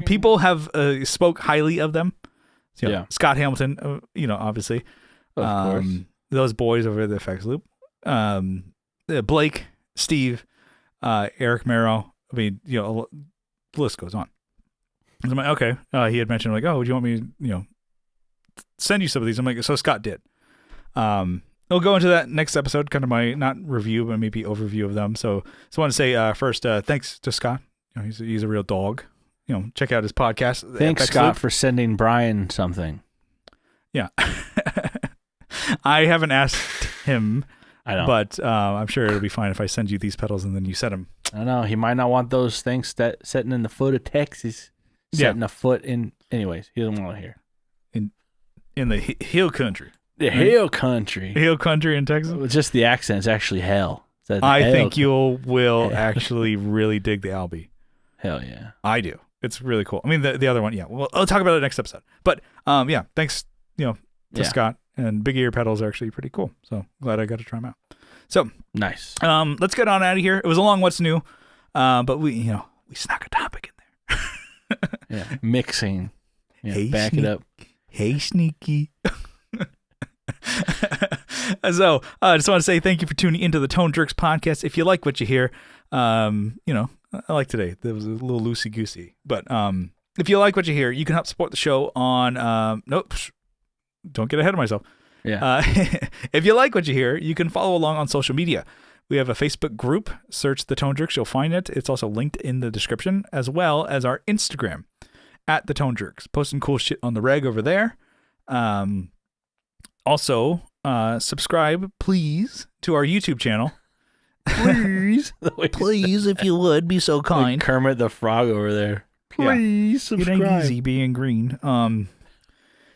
People have spoke highly of them. So, Scott Hamilton, obviously. Of course. Those boys over at the FX Loop. Blake, Steve, Eric Marrow. I mean, the list goes on. So I'm like, okay. He had mentioned, like, oh, would you want me to, send you some of these? I'm like, so Scott did. We'll go into that next episode, kind of my, not review, but maybe overview of them. So I want to say first, thanks to Scott. He's a real dog. Check out his podcast. Thanks, Scott, for sending Brian something. Yeah. I haven't asked him, but I'm sure it'll be fine if I send you these pedals and then you set them. I don't know. He might not want those things setting in the foot of Texas. Setting a foot in. Anyways, he doesn't want to hear. In the hill country. The hill country. Hill country in Texas? Just the accent is actually hell. I think you will actually really dig the Albie. Hell yeah. I do. It's really cool. I mean, the other one, yeah. Well, I'll talk about it next episode. But, thanks, to Scott. And Big Ear pedals are actually pretty cool. So, glad I got to try them out. So, nice. Let's get on out of here. It was a long what's new. But we snuck a topic in there. Yeah. Mixing. Yeah, hey, back it up. Hey, Sneaky. So, I just want to say thank you for tuning into the Tone Jerks podcast. If you like what you hear, I like today. That was a little loosey-goosey. But if you like what you hear, you can help support the show on... don't get ahead of myself. Yeah. If you like what you hear, you can follow along on social media. We have a Facebook group. Search the Tone Jerks. You'll find it. It's also linked in the description, as well as our Instagram, @the Tone Jerks. Posting cool shit on the reg over there. Also, subscribe, please, to our YouTube channel. Please. Please, if you would, be so kind. Like Kermit the Frog over there. Please subscribe. It ain't easy being green.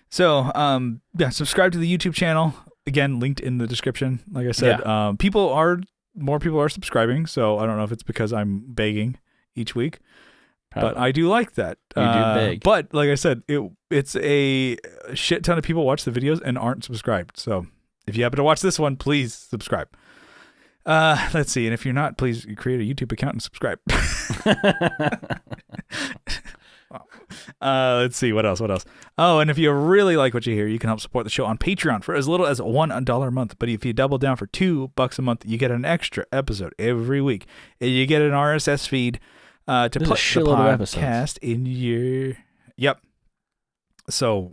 Subscribe to the YouTube channel. Again, linked in the description. Like I said, more people are subscribing, so I don't know if it's because I'm begging each week. But I do like that. You do beg. But like I said, it's a shit ton of people watch the videos and aren't subscribed. So if you happen to watch this one, please subscribe. Let's see. And if you're not, please create a YouTube account and subscribe. Let's see. What else? Oh, and if you really like what you hear, you can help support the show on Patreon for as little as $1 a month. But if you double down for $2 a month, you get an extra episode every week. And you get an RSS feed to put the podcast in your... Yep. So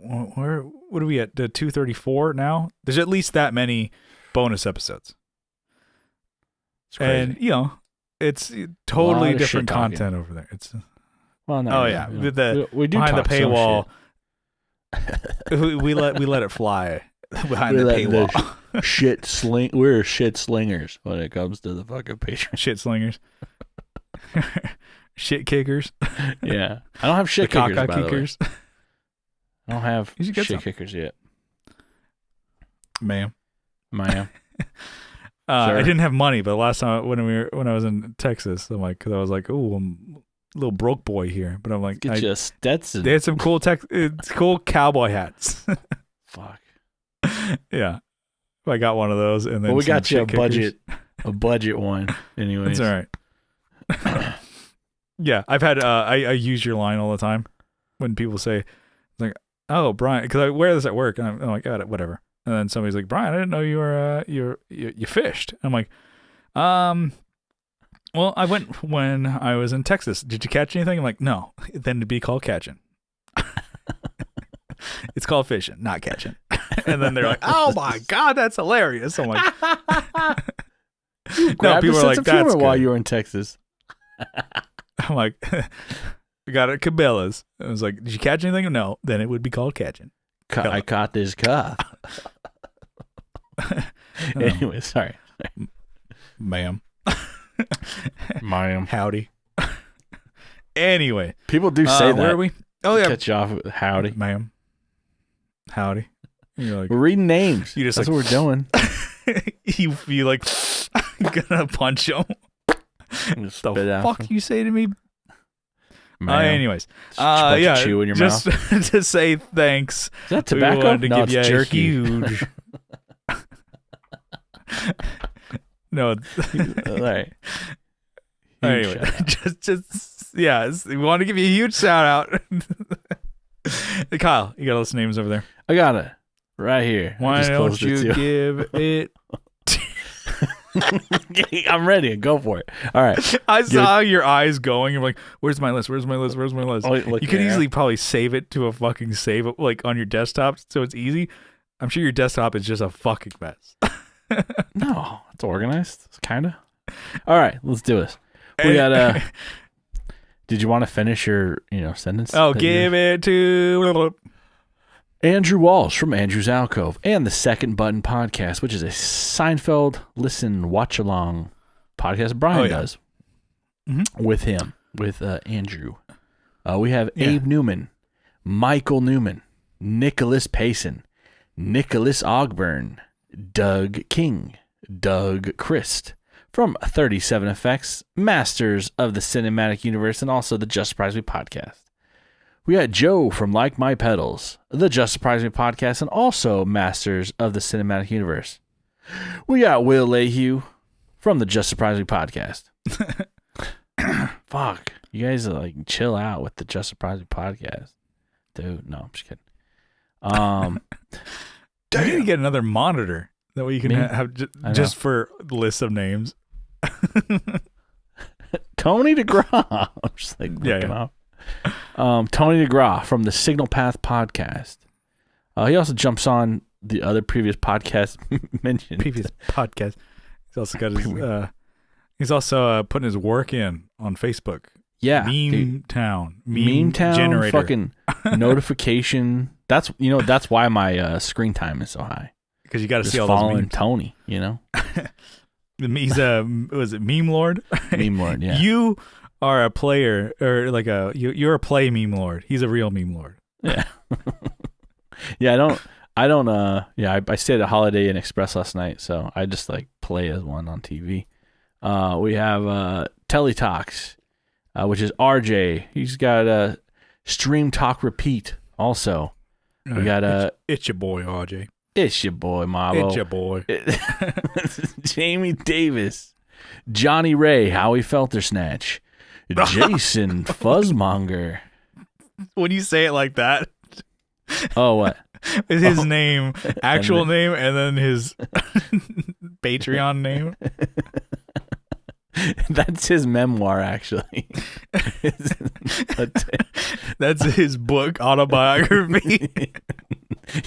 what are we at? 234 now? There's at least that many bonus episodes. And, it's totally different content over there. It's... Well, no, we do behind the paywall. we let it fly behind the paywall. We're shit slingers when it comes to the fucking Patreon. Shit slingers. Shit kickers. Yeah, I don't have shit kickers. Kickers. I don't have shit kickers yet, ma'am. I didn't have money, but last time when I was in Texas, I'm like, because I was like, oh, I'm little broke boy here, but I'm like, get you a Stetson. They had some cool cool cowboy hats. Fuck. Yeah, I got one of those, and then we got you a budget one. Anyways, that's all right. Yeah, I've had I use your line all the time when people say like, "Oh, Brian," because I wear this at work, and I'm like, "God, whatever." And then somebody's like, "Brian, I didn't know you were you fished." I'm like, well, I went when I was in Texas. Did you catch anything? I'm like, no. Then it'd be called catching. It's called fishing, not catching. And then they're like, "Oh my God, that's hilarious." I'm like, no, people are like, "That's good." While you were in Texas. I'm like, I got it at Cabela's. I was like, "Did you catch anything?" No. Then it would be called catching. I caught this cup. Anyway, sorry. Ma'am. Ma'am. Howdy. Anyway. People do say that. Where are we? Oh, yeah. Catch you off with howdy. Ma'am. Howdy. You're like, we're reading names. You just That's what we're doing. you like gonna punch him. The fuck you say to me? Anyways. Yeah. Chew in your just mouth. To say thanks. Is that tobacco? To No, give you jerky. huge. No. All right. Anyway, just yeah, we want to give you a huge shout out. Kyle, you got all those names over there. I got it right here. Why don't you give it? I'm ready. Go for it. All right. I saw your eyes going. You're like, "Where's my list? Where's my list? Where's my list?" Oh, you could easily probably save it to a fucking save like on your desktop, so it's easy. I'm sure your desktop is just a fucking mess. No, it's organized. It's kind of. All right, let's do this. We got did you want to finish your, sentence? Oh, give it to Andrew Walsh from Andrew's Alcove and the Second Button Podcast, which is a Seinfeld listen watch along podcast Brian does with him, with Andrew. We have Abe Newman, Michael Newman, Nicholas Payson, Nicholas Ogburn, Doug King, Doug Christ from 37 Effects, Masters of the Cinematic Universe, and also the Just Surprise Me podcast. We got Joe from Like My Pedals, the Just Surprise Me podcast, and also Masters of the Cinematic Universe. We got Will Lehue from the Just Surprise Me podcast. Fuck. You guys are like, chill out with the Just Surprise Me podcast. Dude, no, I'm just kidding. I need to get another monitor. That way you can have just for the list of names. Tony DeGraw. I'm just like looking up. Tony DeGraw from the Signal Path podcast. He also jumps on the other previous podcast mentioned. Previous podcast. He's also got his. He's also putting his work in on Facebook. Yeah, Meme Town generator. Fucking notification. That's that's why my screen time is so high. Because you got to see all following those memes. Tony, He's was it Meme Lord? Meme Lord, yeah. You are a player, or like you're a play Meme Lord. He's a real Meme Lord. Yeah. Yeah, I don't I stayed at Holiday Inn Express last night, so I just like play as one on TV. We have Teletalks, which is RJ. He's got Stream Talk Repeat also. We got it's your boy RJ. It's your boy, Mabo. It's your boy. Jamie Davis. Johnny Ray, Howie Feltersnatch. Jason Fuzzmonger. When you say it like that. Oh, what? Is his name, actual name, and then his Patreon name? That's his memoir, actually. That's his book, autobiography.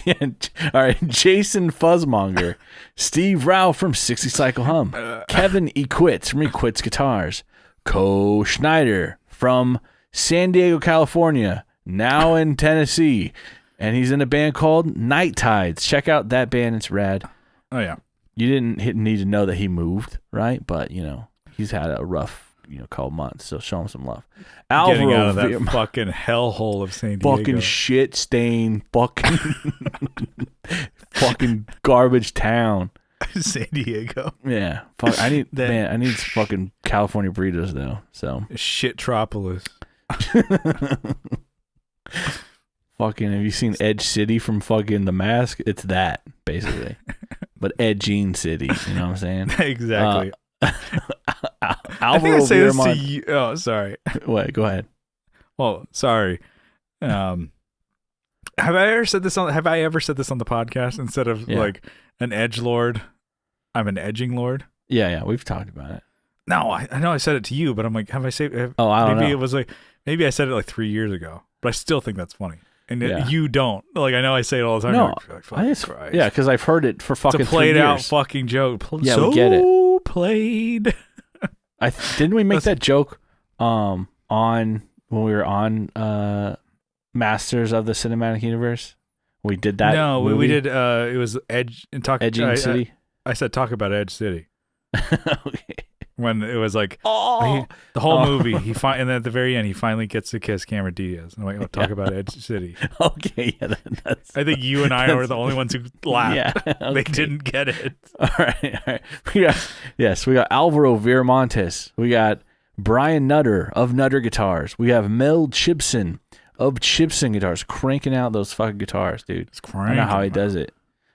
Yeah. All right. Jason Fuzzmonger, Steve Rao from 60 Cycle Hum, Kevin Equits from Equits Guitars, Co Schneider from San Diego, California, now in Tennessee, and he's in a band called Night Tides. Check out that band; it's rad. Oh yeah. You didn't need to know that he moved, right? But he's had a rough couple months, so show him some love. Getting out of that fucking hellhole of San Diego. Fucking shit stain, fucking fucking garbage town. San Diego. Yeah. Fuck, I need fucking California burritos though. So Shitropolis. Fucking, have you seen Edge City from fucking The Mask? It's that, basically. But Edgine City, you know what I'm saying? Exactly. I think I say this to you. Oh, sorry. Wait, go ahead. Well, sorry. Have I ever said this on the podcast instead of like an edgelord? I'm an edging lord. Yeah, we've talked about it. No, I know I said it to you, but I'm like, have I said? I don't know. It was like maybe I said it like 3 years ago, but I still think that's funny. And you don't. Like I know I say it all the time. No, like, because I've heard it for fucking 3 years. It's a played out fucking joke. Yeah, we get it. Played. Didn't we make that joke on when we were on Masters of the Cinematic Universe? We did that. No, we did. It was Edge and talk. Edging City. I said talk about Edge City. Okay. When it was like the whole movie, and then at the very end, he finally gets to kiss Cameron Diaz. And I'm like, talk about Edge City. Okay, yeah, I think you and I were the only ones who laughed. Yeah, okay. They didn't get it. All right. We got Alvaro Viramontes. We got Brian Nutter of Nutter Guitars. We have Mel Chibson of Chibson Guitars, cranking out those fucking guitars, dude. I don't know how he does it.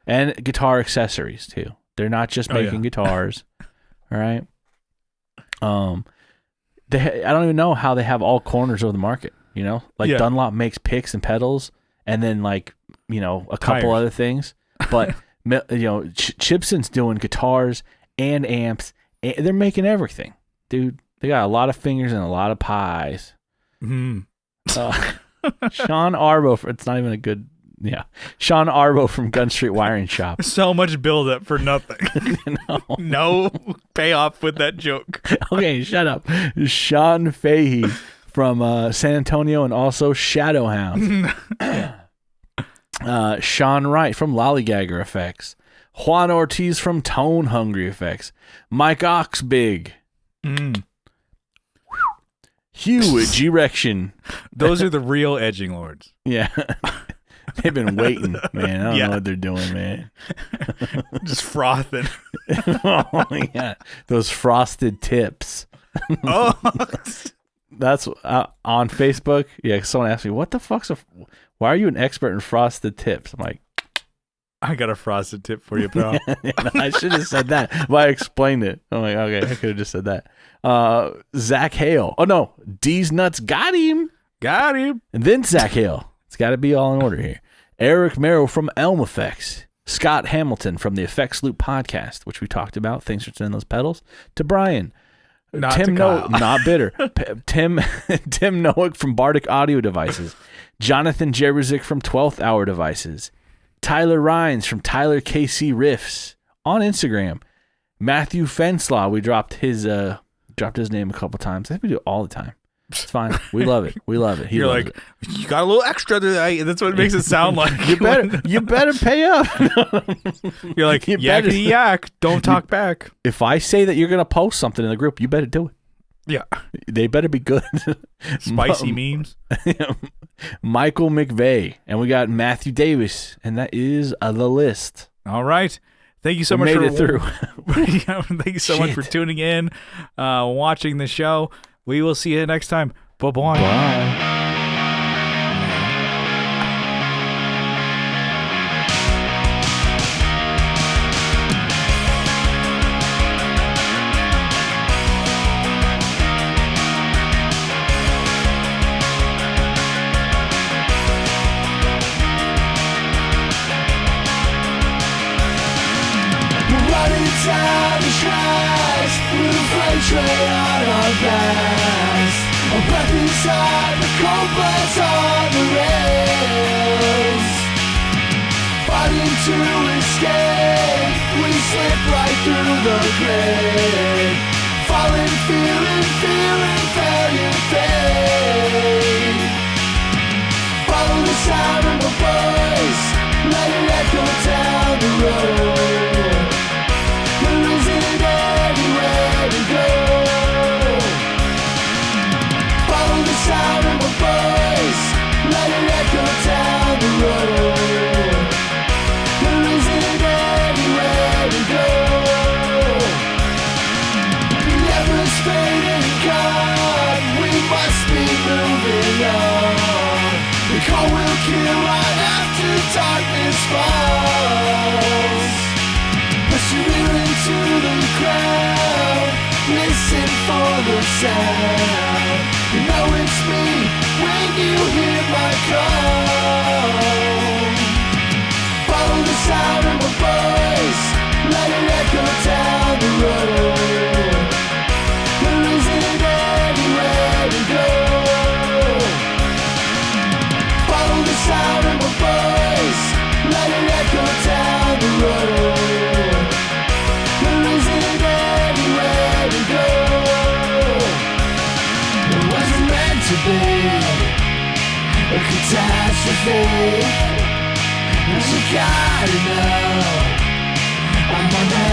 And guitar accessories too. They're not just making guitars. All right. I don't even know how they have all corners of the market, you know? Like Dunlop makes picks and pedals and then like, you know, a couple other things. But you know, Chibson's doing guitars and amps. And they're making everything. Dude, they got a lot of fingers and a lot of pies. Mm-hmm. Sean Arbo, it's not even a good Sean Arbo from Gun Street Wiring Shop. So much buildup for nothing. No payoff with that joke. Okay, shut up. Sean Fahey from San Antonio and also Shadowhound. Sean Wright from Lollygagger Effects. Juan Ortiz from Tone Hungry Effects. Mike Oxbig. Hugh G-Rection. Those are the real edging lords. Yeah. They've been waiting, man. I don't know what they're doing, man. Just frothing. Oh, yeah. Those frosted tips. Oh. That's on Facebook. Yeah, someone asked me, what the fuck's why are you an expert in frosted tips? I'm like, I got a frosted tip for you, bro. I should have said that, but I explained it. I'm like, okay, I could have just said that. Zach Hale. Oh, no. D's Nuts got him. And then Zach Hale. It's got to be all in order here. Eric Merrill from Elm Effects. Scott Hamilton from the Effects Loop podcast, which we talked about. Thanks for sending those pedals. To Brian. Tim not bitter. Tim Nowick from Bardic Audio Devices. Jonathan Jerezik from 12th Hour Devices. Tyler Rhines from Tyler KC Riffs on Instagram. Matthew Fenslaw, we dropped his name a couple times. I think we do it all the time. It's fine. We love it. We love it. You're like, you got a little extra today. That's what it makes it sound like. You better pay up. You're like, yakety yak. Don't talk back. If I say that you're going to post something in the group, you better do it. Yeah. They better be good. Spicy memes. Michael McVeigh. And we got Matthew Davis. And that is the list. All right. Thank you so much for it through. Thank you so much for tuning in, watching the show. We will see you next time. Bye-bye. Bye. Tray on our backs, a breath inside the cold blast on the rails. Fighting to escape, we slip right through the grave. Falling, feeling failure fade. Follow the sound of my voice, let it echo down the road. There isn't anywhere to go. Follow the sound of my voice, let it echo down the road. There isn't anywhere to go. The effort's fading gone, we must be moving on. The cold will kill right after darkness falls. Push you into the crowd, listen for the sound. You know it's me when you hear my call. Follow the sound of my voice, let it echo down the road. There isn't anywhere to go. Follow the sound of my voice, let it echo down the road. There isn't anywhere to go. It wasn't meant to be a catastrophe. Cause you gotta know I'm on the